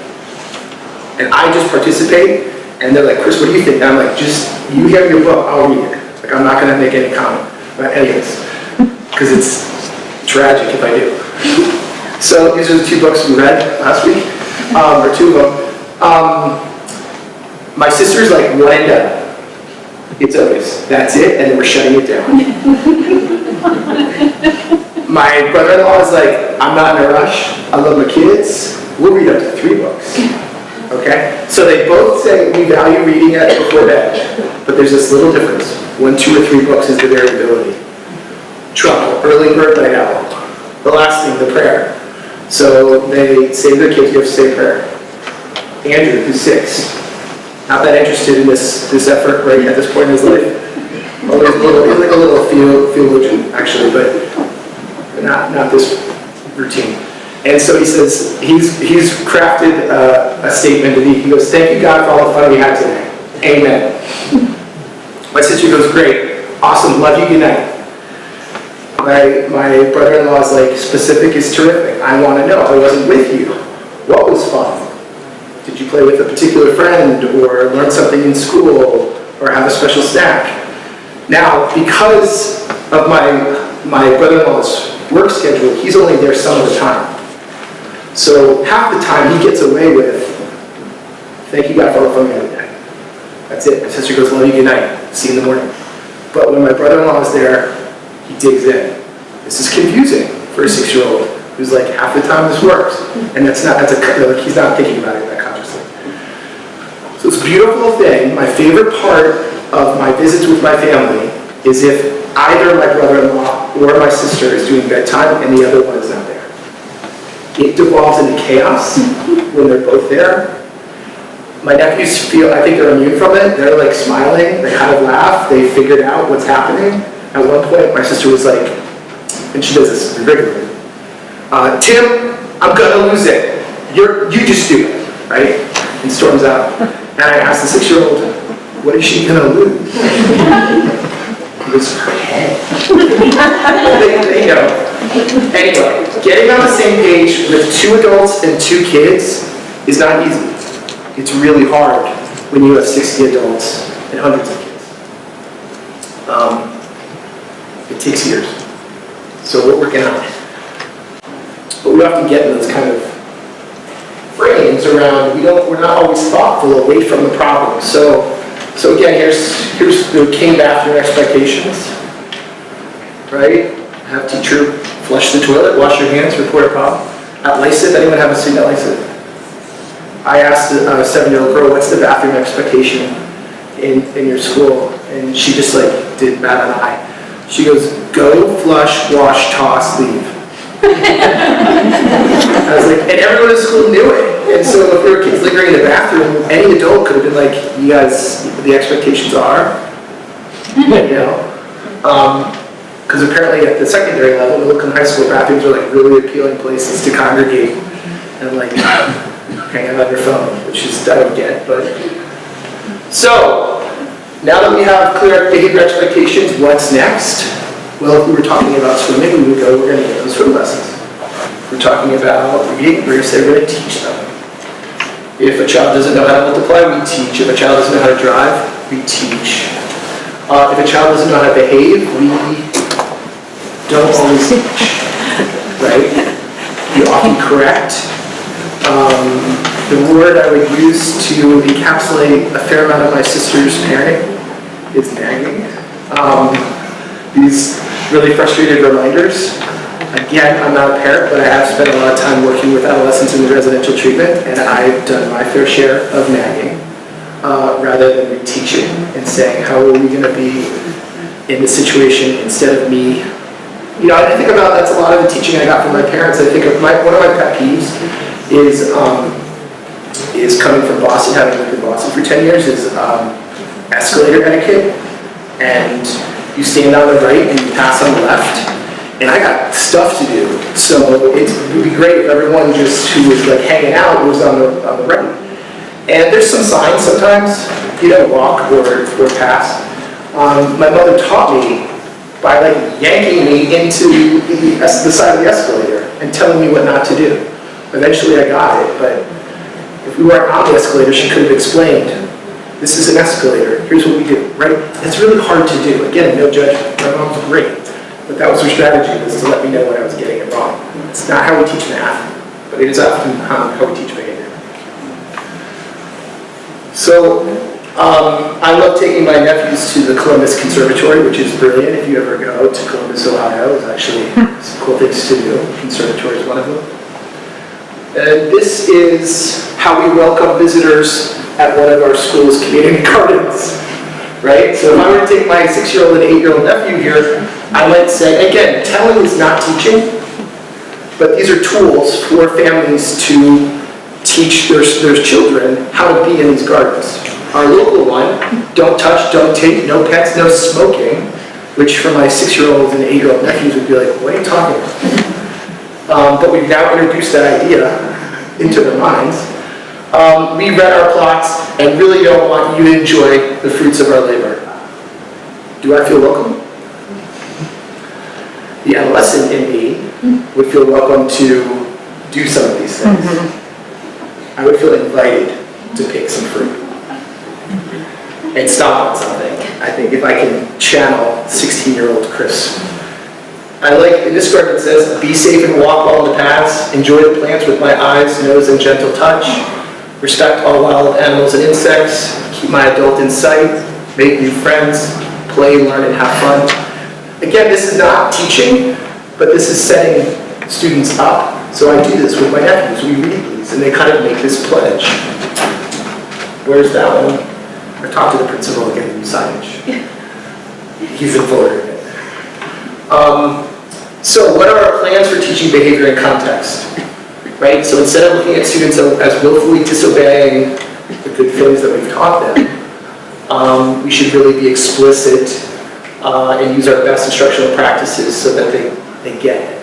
And I just participate, and they're like, Chris, what do you think? And I'm like, just, you have your book, I'll read it. Like, I'm not going to make any comment about any of this, because it's tragic if I do. So these are the 2 books we read last week, or 2 of them. My sister's like, 1 and done. It's Otis. That's it, and then we're shutting it down. My brother-in-law is like, I'm not in a rush. I love my kids. We'll read up to 3 books. Okay? So they both say we value reading it before bed, but there's this little difference. 1, 2, or 3 books is the variability. Trouble, early bird, night owl. The last thing, the prayer. So they say to their kids, you have to say a prayer. Andrew, who's 6. Not that interested in this effort right at this point in his life. Although he's like a little theologian, actually, but not this routine. And so he says, he's crafted a statement, and he goes, thank you, God, for all the fun we had today. Amen. My sister goes, great, awesome, love you, good night. My brother-in-law is like, specific is terrific. I want to know, I wasn't with you. What was fun? Did you play with a particular friend, or learn something in school, or have a special snack? Now, because of my brother-in-law's work schedule, he's only there some of the time. So half the time he gets away with, thank you God for all the fun we had today. That's it. My sister goes, love you, good night. See you in the morning. But when my brother-in-law is there, he digs in. This is confusing for a 6-year-old who's like, half the time this works. And he's not thinking about it that consciously. So it's a beautiful thing. My favorite part of my visits with my family is if either my brother-in-law or my sister is doing bedtime and the other one is not there. It devolves into chaos when they're both there. My nephews feel, I think they're immune from it. They're like smiling, they kind of laugh, they figured out what's happening. At one point, my sister was like, and she does this regularly, Tim, I'm gonna lose it. You just do it, right? And storms out. And I asked the 6-year-old, what is she gonna lose? It was her head. They know. Anyway, getting on the same page with 2 adults and 2 kids is not easy. It's really hard when you have 60 adults and hundreds of kids. It takes years. So we're working on it. But we often get in those kind of frames around, we're not always thoughtful away from the problem. So again, here's the king bathroom expectations, right? Have teacher flush the toilet, wash your hands, report a problem. At LICIT, anyone have a seat at LICIT? I asked a 7-year-old girl, what's the bathroom expectation in your school? And she just like did bat an eye. She goes, go, flush, wash, toss, leave. I was like, and everyone in school knew it. And so if there were kids lingering in the bathroom, any adult could have been like, you guys, the expectations are, you know? Because apparently at the secondary level, middle and high school bathrooms are like really appealing places to congregate and like hang out on your phone, which is, I don't get, but. So, now that we have clear behavior expectations, what's next? Well, if we were talking about swimming, we would go, we're going to give them swim lessons. If we're talking about reading, we're going to say we're going to teach them. If a child doesn't know how to multiply, we teach. If a child doesn't know how to drive, we teach. If a child doesn't know how to behave, we don't always teach, right? We often correct. The word I would use to encapsulate a fair amount of my sister's parenting is nagging. These really frustrated reminders. Again, I'm not a parent, but I have spent a lot of time working with adolescents in residential treatment, and I've done my fair share of nagging, rather than teaching and saying, how are we going to be in this situation instead of me? You know, I think about, that's a lot of the teaching I got from my parents. I think of one of my pet peeves is coming from Boston, having lived in Boston for 10 years, is escalator etiquette. And you stand on the right and you pass on the left. And I got stuff to do. So it would be great if everyone just who was like hanging out was on the right. And there's some signs sometimes, you know, walk or pass. My mother taught me by like yanking me into the side of the escalator and telling me what not to do. Eventually I got it, but if we weren't on the escalator, she could have explained, this is an escalator, here's what we do, right? It's really hard to do. Again, no judgment. My mom's great, but that was her strategy, was to let me know when I was getting it wrong. It's not how we teach math, but it is often how we teach behavior. So, I love taking my nephews to the Columbus Conservatory, which is brilliant. If you ever go to Columbus, Ohio, there's actually some cool things to do. Conservatory is one of them. And this is how we welcome visitors at one of our school's community gardens, right? So if I were to take my 6-year-old and 8-year-old nephew here, I might say, again, telling is not teaching, but these are tools for families to teach their children how to be in these gardens. Our local one, don't touch, don't take, no pets, no smoking, which for my 6-year-olds and 8-year-old nephews would be like, what are you talking about? But we've now introduced that idea into their minds. We vet our plots and really don't want you to enjoy the fruits of our labor. Do I feel welcome? The adolescent in me would feel welcome to do some of these things. I would feel invited to pick some fruit and stop on something. I think if I can channel 16-year-old Chris. I like, in this garden it says, be safe and walk along the paths, enjoy the plants with my eyes, nose, and gentle touch, respect all wild animals and insects, keep my adult in sight, make new friends, play, learn, and have fun. Again, this is not teaching, but this is setting students up. So I do this with my nephews. We read these, and they kind of make this pledge. Where's that one? I talked to the principal and getting new signage. He's in Florida. So what are our plans for teaching behavior in context? Right? So instead of looking at students as willfully disobeying the good things that we've taught them, we should really be explicit and use our best instructional practices so that they get it,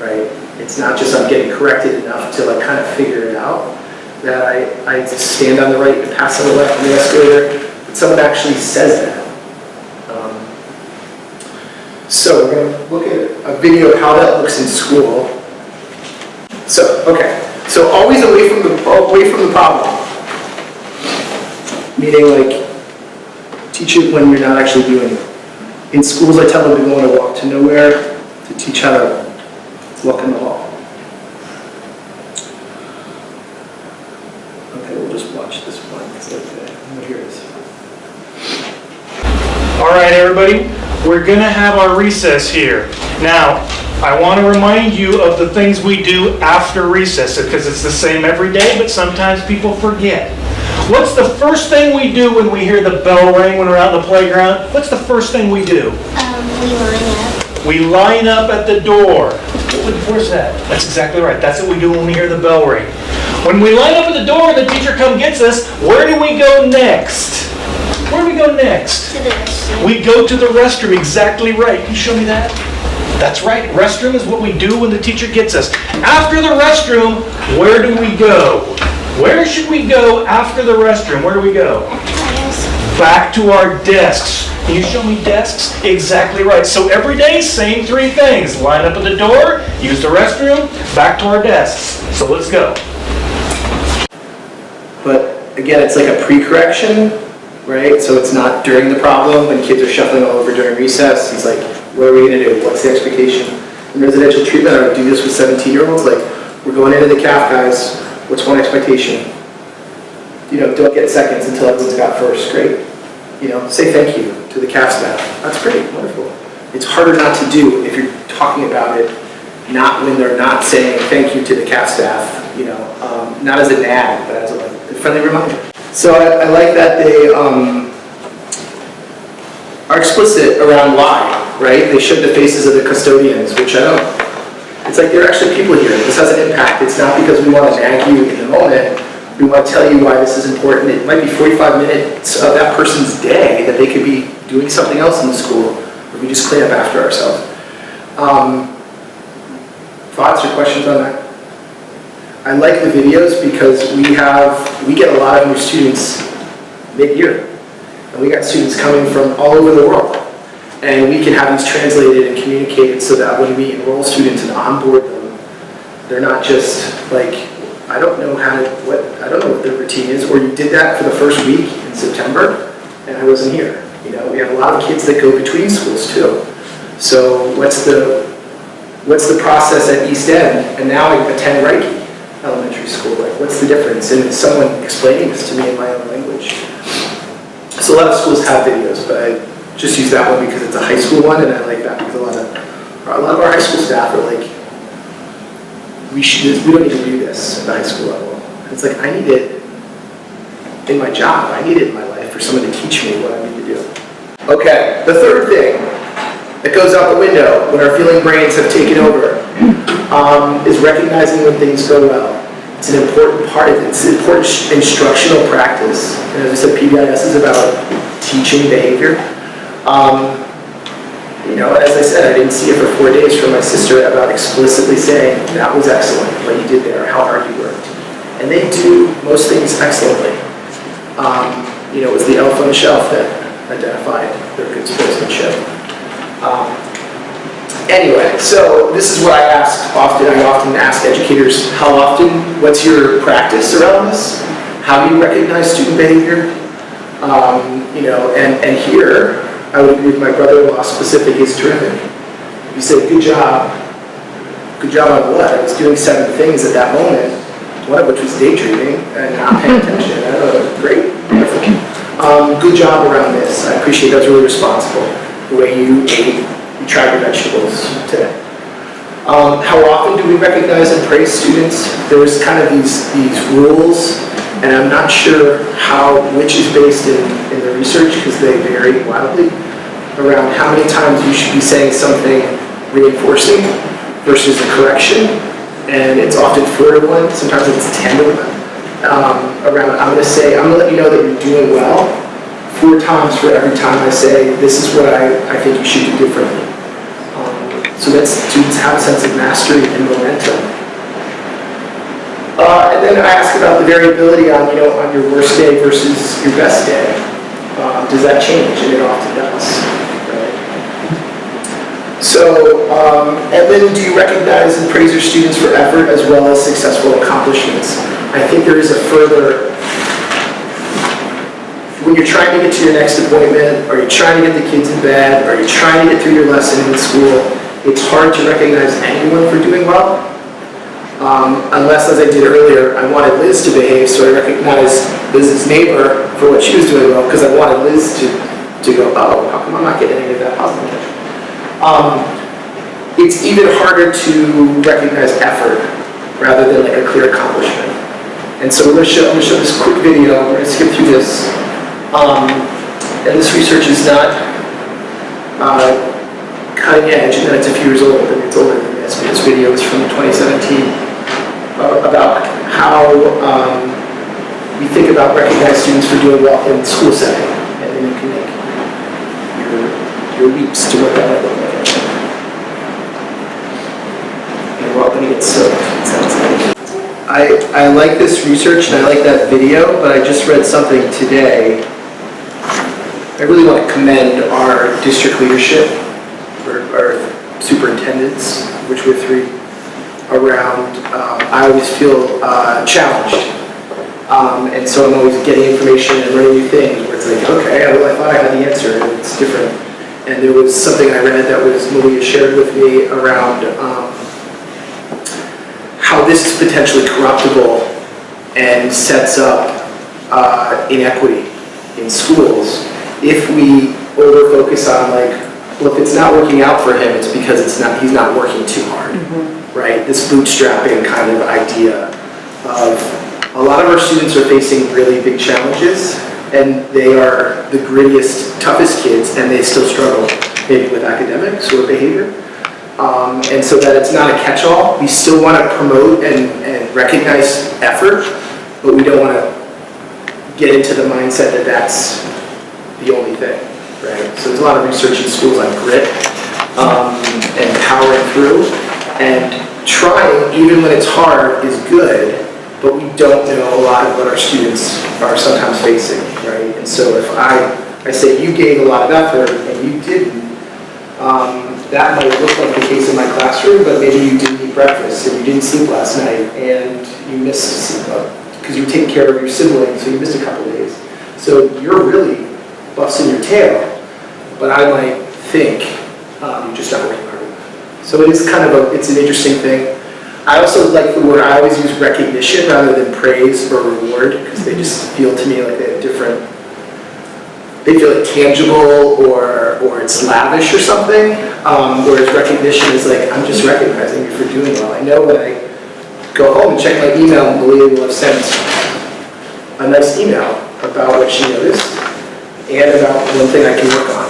right? It's not just I'm getting corrected enough till I kind of figure it out, that I stand on the right and pass on the left in the escalator, but someone actually says that. So we're going to look at a video of how that looks in school. So, okay. So always away from the problem. Meaning like, teach it when you're not actually doing it. In schools, I tell them to go on a walk to nowhere to teach how to walk in the hall. Okay, we'll just watch this one. Here it is. All right, everybody, we're going to have our recess here. Now, I want to remind you of the things we do after recess, because it's the same every day, but sometimes people forget. What's the first thing we do when we hear the bell ring when we're out in the playground? What's the first thing we do? We line up. We line up at the door. Where's that? That's exactly right. That's what we do when we hear the bell ring. When we line up at the door and the teacher comes gets us, where do we go next? Where do we go next? To the restroom. We go to the restroom, exactly right. Can you show me that? That's right, restroom is what we do when the teacher gets us. After the restroom, where do we go? Where should we go after the restroom? Where do we go? Back to our desks. Can you show me desks? Exactly right. So every day, same three things. Line up at the door, use the restroom, back to our desks. So let's go. But again, it's like a pre-correction, right? So it's not during the problem when kids are shuffling all over during recess. He's like, what are we going to do? What's the expectation? In residential treatment, I would do this with 17-year-olds. Like, we're going into the calf, guys. What's one expectation? Don't get seconds until everyone's got first. Great. Say thank you to the calf staff. That's great. Wonderful. It's harder not to do if you're talking about it, not when they're not saying thank you to the calf staff, not as a nag, but as a friendly reminder. So I like that they are explicit around why, right? They showed the faces of the custodians, which I don't. It's like there are actually people here. This has an impact. It's not because we want to nag you in the moment. We want to tell you why this is important. It might be 45 minutes of that person's day that they could be doing something else in the school, or we just clean up after ourselves. Thoughts or questions on that? I like the videos because we get a lot of new students mid-year. And we got students coming from all over the world. And we can have these translated and communicated so that when we enroll students and onboard them, they're not just like, I don't know what their routine is, or you did that for the first week in September, and I wasn't here. We have a lot of kids that go between schools too. So what's the process at East End? And now I attend Reiger Elementary School. Like, what's the difference? And is someone explaining this to me in my own language? So a lot of schools have videos, but I just use that one because it's a high school one, and I like that because a lot of our high school staff are like, we don't need to do this at the high school level. It's like, I need it in my job. I need it in my life for someone to teach me what I need to do. Okay, the third thing that goes out the window when our feeling brains have taken over is recognizing when things go well. It's an important part of it. It's an important instructional practice. And as I said, PBIS is about teaching behavior. As I said, I didn't see it for 4 days from my sister about explicitly saying, that was excellent, what you did there, how hard you worked. And they do most things excellently. It was the elf on the shelf that identified their good sportsmanship. Anyway, so this is what I ask often. I often ask educators, how often, what's your practice around this? How do you recognize student behavior? And here, I would agree with my brother-in-law, specific is terrific. You say, good job on what? I was doing 7 things at that moment, one of which was daydreaming and not paying attention. Great, wonderful. Good job around this. I appreciate that was really responsible, the way you tried your vegetables today. How often do we recognize and praise students? There's kind of these rules, and I'm not sure which is based in the research, because they vary wildly, around how many times you should be saying something reinforcing versus a correction. And it's often 4 to 1, sometimes it's 10 to 1. Around, I'm going to let you know that you're doing well 4 times for every time I say, this is what I think you should do differently. So that students have a sense of mastery and momentum. And then I ask about the variability on your worst day versus your best day. Does that change? And it often does. Right? So, and then do you recognize and praise your students for effort as well as successful accomplishments? I think there is a further, when you're trying to get to your next appointment, or you're trying to get the kids in bed, or you're trying to get through your lesson in school, it's hard to recognize anyone for doing well. Unless, as I did earlier, I wanted Liz to behave, so I recognized Liz's neighbor for what she was doing well, because I wanted Liz to go, oh, how come I'm not getting any of that positive attention? It's even harder to recognize effort rather than like a clear accomplishment. And so I'm going to show this quick video. We're going to skip through this. And this research is not cutting edge, and it's a few years old, and it's older than this, but this video is from 2017 about how we think about recognized students for doing well in the school setting, and then you can make your leaps to what that might look like. You're welcome to get soaked, it sounds like. I like this research and I like that video, but I just read something today. I really want to commend our district leadership, our superintendents, which were 3, around, I always feel challenged. And so I'm always getting information and learning new things where it's like, okay, I thought I had the answer, and it's different. And there was something I read that was Malia shared with me around how this is potentially corruptible and sets up inequity in schools if we over-focus on like, well, if it's not working out for him, it's because he's not working too hard, right? This bootstrapping kind of idea of a lot of our students are facing really big challenges, and they are the grittiest, toughest kids, and they still struggle maybe with academics or behavior. And so that it's not a catch-all. We still want to promote and recognize effort, but we don't want to get into the mindset that that's the only thing, right? So there's a lot of research in schools on grit and powering through, and trying, even when it's hard, is good, but we don't know a lot of what our students are sometimes facing, right? And so if I say you gave a lot of effort and you didn't, that might look like the case in my classroom, but maybe you didn't eat breakfast and you didn't sleep last night and you missed because you were taking care of your siblings, so you missed a couple days. So you're really busting your tail, but I might think you're just not working hard enough. So it is kind of it's an interesting thing. I also like the word, I always use recognition rather than praise or reward, because they just feel to me like they have different, they feel like tangible or it's lavish or something, whereas recognition is like, I'm just recognizing you for doing well. I know when I go home and check my email, Malia will have sent a nice email about what she noticed and about one thing I can work on.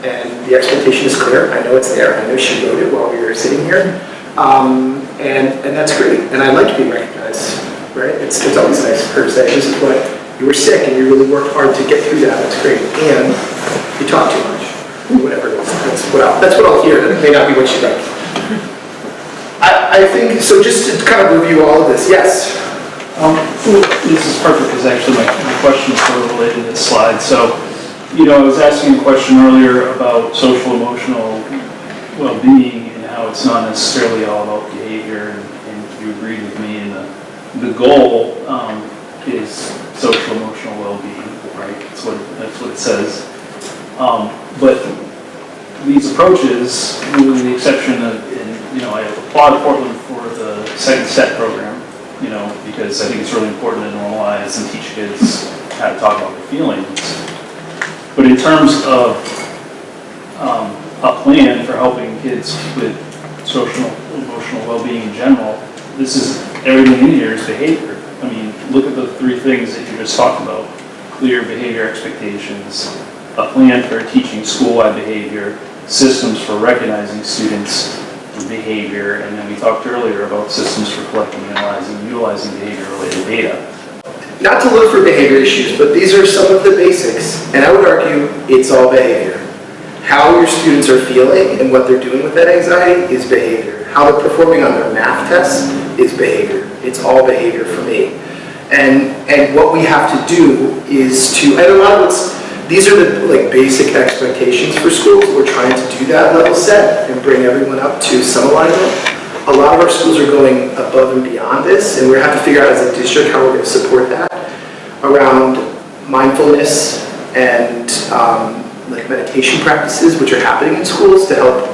And the expectation is clear. I know it's there. I know she wrote it while we were sitting here. And that's great. And I like to be recognized, right? It's always nice for her to say, this is what, you were sick and you really worked hard to get through that. That's great. And you talk too much. Whatever it is. That's what I'll hear. That may not be what you like. I think, so just to kind of review all of this, yes? This is perfect, because actually my question is sort of related to this slide. So, I was asking a question earlier about social emotional well-being and how it's not necessarily all about behavior, and you agreed with me, and the goal is social emotional well-being, right? That's what it says. But these approaches, with the exception of, I applaud Portland for the second set program, because I think it's really important to normalize and teach kids how to talk about their feelings. But in terms of a plan for helping kids with social, emotional well-being in general, everything in here is behavior. I mean, look at the three things that you just talked about. Clear behavior expectations, a plan for teaching school-wide behavior, systems for recognizing students' behavior, and then we talked earlier about systems for collecting, analyzing, and utilizing behavior-related data. Not to look for behavior issues, but these are some of the basics, and I would argue it's all behavior. How your students are feeling and what they're doing with that anxiety is behavior. How they're performing on their math tests is behavior. It's all behavior for me. And what we have to do is and a lot of these are the basic expectations for schools. We're trying to do that level set and bring everyone up to some alignment. A lot of our schools are going above and beyond this, and we have to figure out as a district how we're going to support that around mindfulness and meditation practices, which are happening in schools to help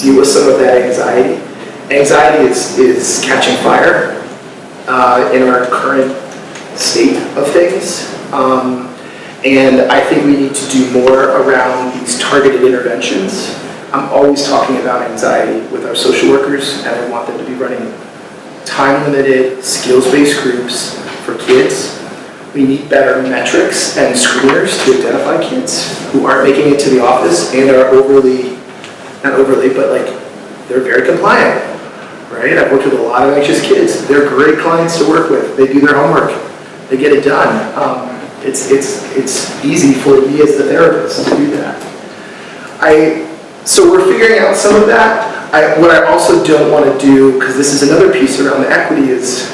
deal with some of that anxiety. Anxiety is catching fire in our current state of things. And I think we need to do more around these targeted interventions. I'm always talking about anxiety with our social workers, and I want them to be running time-limited, skills-based groups for kids. We need better metrics and screeners to identify kids who aren't making it to the office and are they're very compliant, right? I've worked with a lot of anxious kids. They're great clients to work with. They do their homework. They get it done. It's easy for me as the therapist to do that. So we're figuring out some of that. What I also don't want to do, because this is another piece around the equity, is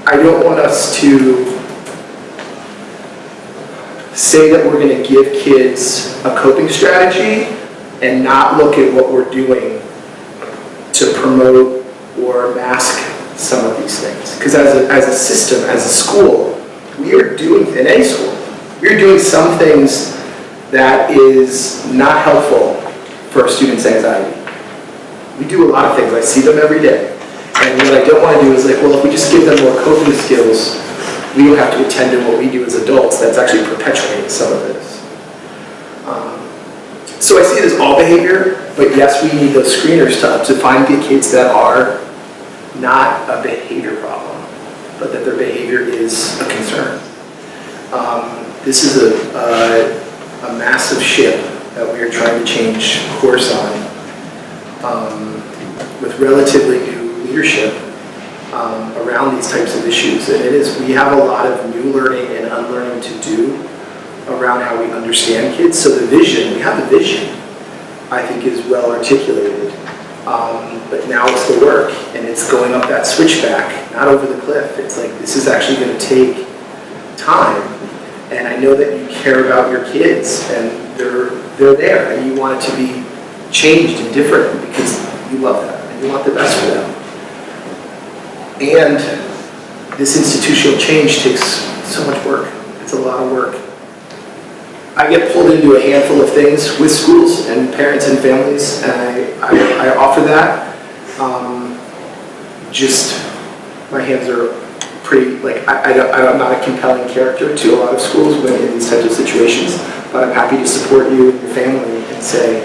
I don't want us to say that we're going to give kids a coping strategy and not look at what we're doing to promote or mask some of these things. Because as a system, as a school, we are doing, in any school, we're doing some things that is not helpful for a student's anxiety. We do a lot of things. I see them every day. And what I don't want to do is if we just give them more coping skills, we don't have to attend to what we do as adults. That's actually perpetuating some of this. So I see it as all behavior, but yes, we need those screeners to find the kids that are not a behavior problem, but that their behavior is a concern. This is a massive ship that we are trying to change course on with relatively new leadership around these types of issues. And we have a lot of new learning and unlearning to do around how we understand kids. So we have the vision, I think is well articulated. But now it's the work, and it's going up that switchback, not over the cliff. It's this is actually going to take time. And I know that you care about your kids, and they're there, and you want it to be changed and different because you love them, and you want the best for them. And this institutional change takes so much work. It's a lot of work. I get pulled into a handful of things with schools and parents and families, and I offer that. My hands are pretty, I'm not a compelling character to a lot of schools when in these types of situations, but I'm happy to support you and your family and say,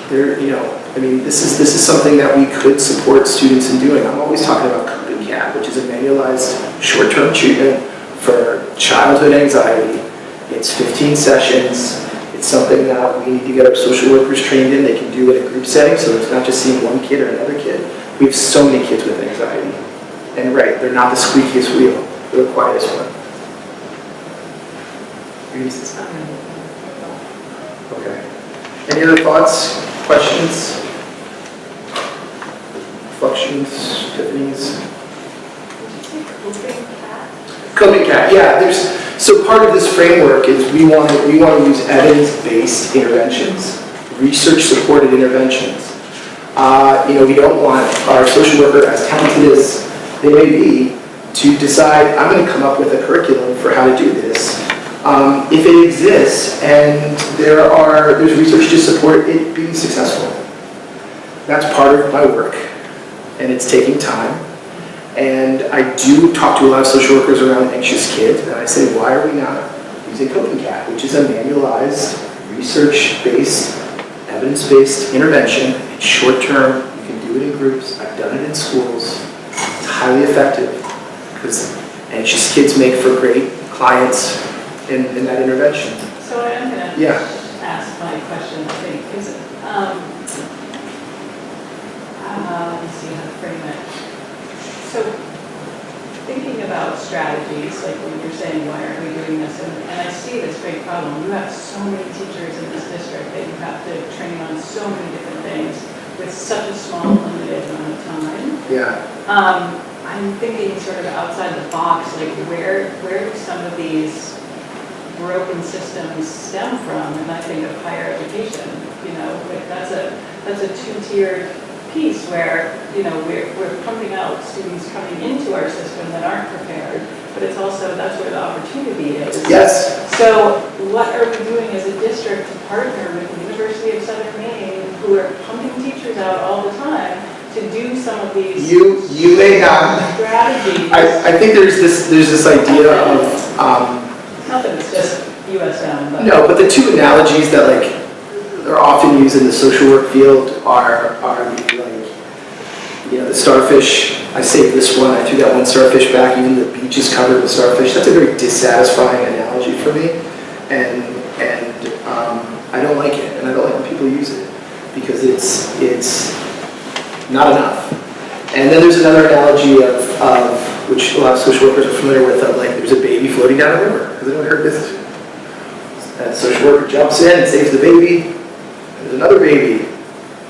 this is something that we could support students in doing. I'm always talking about Coping Cat, which is a manualized short-term treatment for childhood anxiety. It's 15 sessions. It's something that we need to get our social workers trained in. They can do it in a group setting, so it's not just seeing one kid or another kid. We have so many kids with anxiety. And they're not the squeakiest wheel. They're the quietest one. Okay. Any other thoughts, questions, reflections, epiphanies? Coping Cat, yeah. So part of this framework is we want to use evidence-based interventions, research-supported interventions. We don't want our social worker, as talented as they may be, to decide, I'm going to come up with a curriculum for how to do this. If it exists and there's research to support it being successful. That's part of my work, and it's taking time. And I do talk to a lot of social workers around anxious kids, and I say, why are we not using Coping Cat, which is a manualized, research-based, evidence-based intervention. It's short-term, you can do it in groups. I've done it in schools. It's highly effective because anxious kids make for great clients in that intervention. So I am going to ask my question, I think, is, let's see how to frame it. So thinking about strategies, like when you're saying, why aren't we doing this? And I see this great problem. You have so many teachers in this district that you have to train on so many different things with such a small, limited amount of time. Yeah. I'm thinking sort of outside the box, like where do some of these broken systems stem from? And I think of higher education, like that's a two-tiered piece where, we're pumping out students coming into our system that aren't prepared, but it's also, that's where the opportunity is. Yes. So what are we doing as a district to partner with the University of Southern Maine, who are pumping teachers out all the time, to do some of these You may not. strategies? I think there's this idea of Not that it's just USM, but. no, but the two analogies that are often used in the social work field are the starfish. I saved this one. I threw that one starfish back. Even the beach is covered with starfish. That's a very dissatisfying analogy for me, and I don't like it, and I don't like when people use it because it's not enough. And then there's another analogy of which a lot of social workers are familiar with, of there's a baby floating down a river. Has anyone heard this? That social worker jumps in and saves the baby. There's another baby.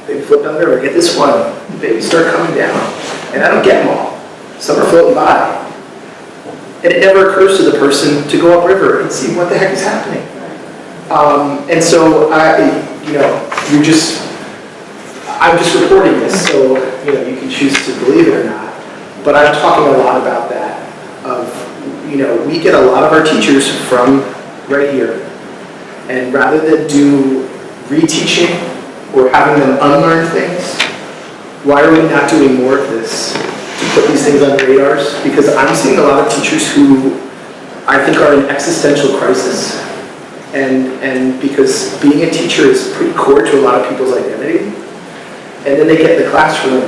Baby float down the river. Get this one. The babies start coming down. And I don't get them all. Some are floating by. And it never occurs to the person to go upriver and see what the heck is happening. And so I'm just reporting this, so you can choose to believe it or not. But I'm talking a lot about that. We get a lot of our teachers from right here, and rather than do reteaching or having them unlearn things, why are we not doing more of this to put these things on radars? Because I'm seeing a lot of teachers who I think are in existential crisis, and because being a teacher is pretty core to a lot of people's identity. And then they get in the classroom,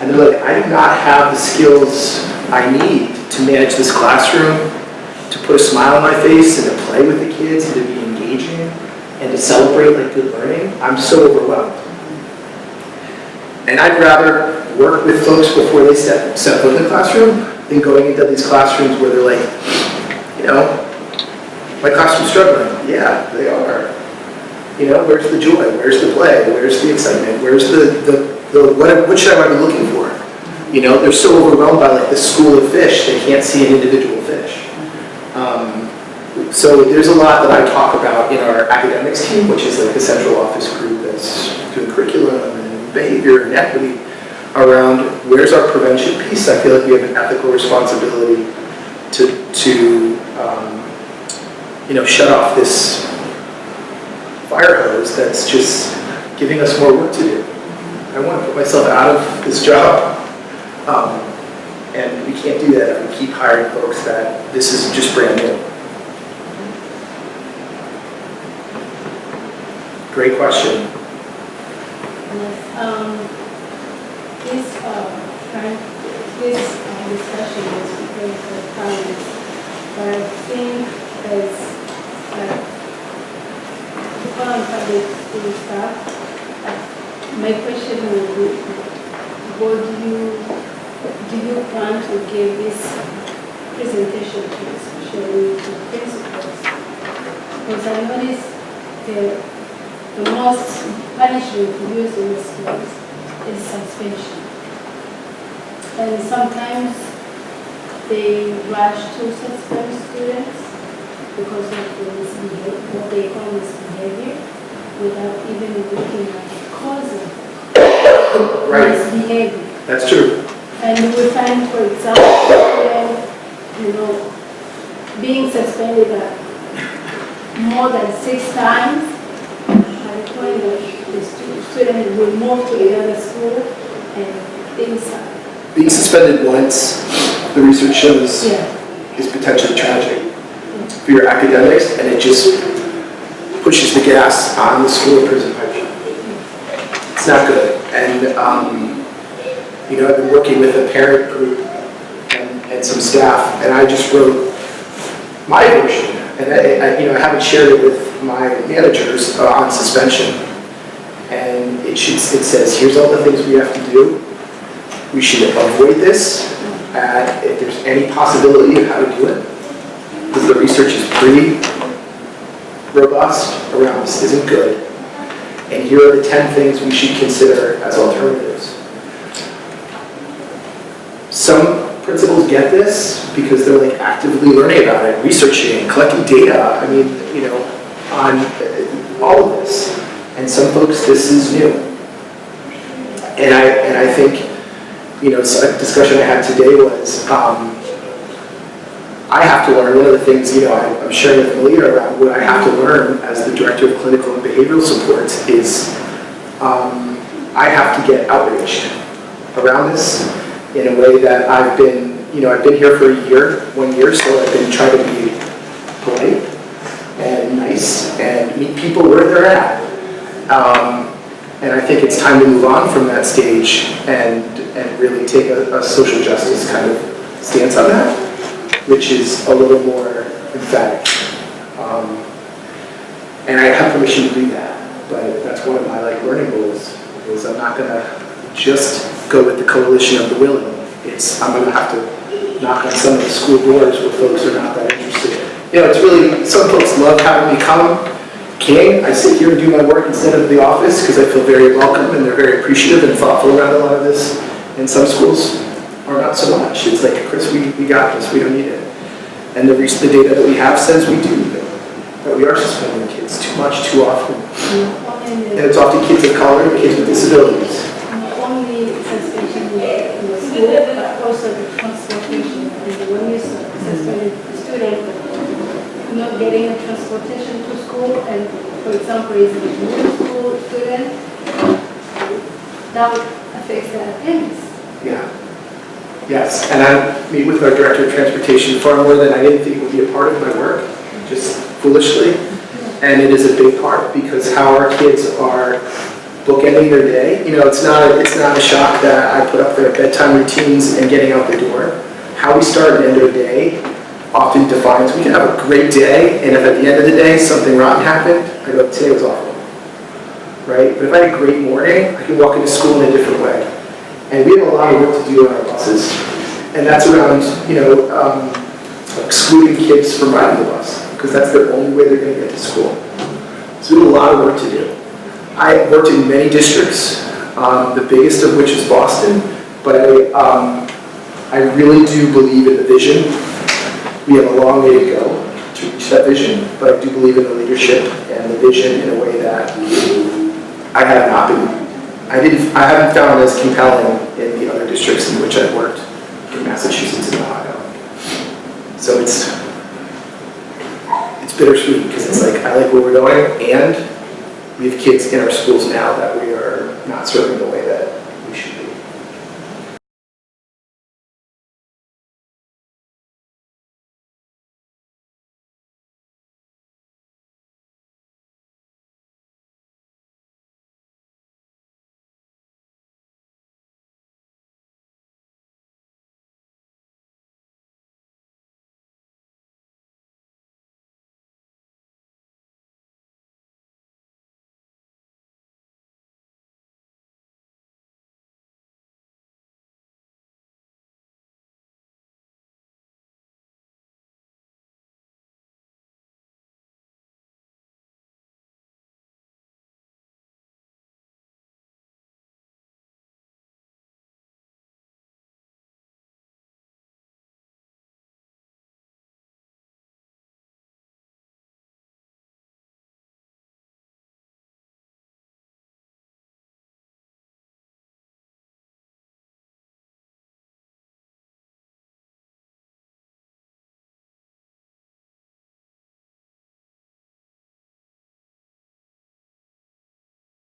and they're like, I do not have the skills I need to manage this classroom, to put a smile on my face, and to play with the kids, and to be engaging, and to celebrate good learning. I'm so overwhelmed. And I'd rather work with folks before they set foot in the classroom than going into these classrooms where they're like, my classroom's struggling. Yeah, they are. Where's the joy? Where's the play? Where's the excitement? Where's what should I be looking for? They're so overwhelmed by the school of fish, they can't see an individual fish. So there's a lot that I talk about in our academics team, which is the central office group that's doing curriculum and behavior and equity around where's our prevention piece. I feel like we have an ethical responsibility to shut off this fire hose that's just giving us more work to do. I want to put myself out of this job. And we can't do that if we keep hiring folks that this is just brand new. Great question. This discussion is because of parents, but I think as public school staff, my question will be, what do you plan to give this presentation to, especially to principals? Because I noticed the most punishment used in the schools is suspension. And sometimes they rush to suspend students because of what they call misbehavior, without even looking at the cause of misbehavior. That's true. And we find, for example, when, being suspended more than 6 times, at the point that the student will move to another school and things being suspended once, the research shows, Yeah. is potentially tragic for your academics, and it just pushes the gas on the school or prison pipeline. It's not good. And, you know, I've been working with a parent group and some staff, and I just wrote my version. And I haven't shared it with my managers on suspension. And it says, here's all the things we have to do. We should avoid this. If there's any possibility of how to do it, because the research is pretty robust around this isn't good. And here are the 10 things we should consider as alternatives. Some principals get this because they're like actively learning about it, researching, collecting data. I mean, you know, on all of this. And some folks, this is new. And I think, you know, so a discussion I had today was, I have to learn, one of the things, you know, I'm sharing with Malia around what I have to learn as the Director of Clinical and Behavioral Supports is, I have to get outraged around this in a way that I've been here for 1 year, so I've been trying to be polite and nice and meet people where they're at. And I think it's time to move on from that stage and really take a social justice kind of stance on that, which is a little more emphatic. And I have permission to do that, but that's one of my learning goals, is I'm not gonna just go with the coalition of the willing. I'm gonna have to knock on some of the school doors where folks are not that interested. You know, it's really, some folks love having me come. I sit here and do my work instead of the office because I feel very welcome and they're very appreciative and thoughtful around a lot of this. And some schools are not so much. It's like, Chris, we got this, we don't need it. And the data that we have says we do need it. That we are suspending kids too much, too often. And it's often kids of color and kids with disabilities. Not only suspension in the school, but also the transportation. And when you suspend a student not getting a transportation to school, and for example, is a new school student, that affects their attendance. Yeah. Yes, and I meet with our Director of Transportation far more than I didn't think would be a part of my work, just foolishly. And it is a big part because how our kids are bookending their day. You know, it's not a shock that I put up their bedtime routines and getting out the door. How we start and end our day often defines, we can have a great day, and if at the end of the day something rotten happened, I go, today was awful, right? But if I had a great morning, I can walk into school in a different way. And we have a lot of work to do on our buses, and that's around, you know, excluding kids from riding the bus, because that's the only way they're going to get to school. So we have a lot of work to do. I worked in many districts, the biggest of which is Boston, but I really do believe in the vision. We have a long way to go to reach that vision, but I do believe in the leadership and the vision in a way that I have not been. I haven't found as compelling in the other districts in which I've worked, in Massachusetts and Ohio. So it's bittersweet because it's like, I like where we're going, and we have kids in our schools now that we are not serving the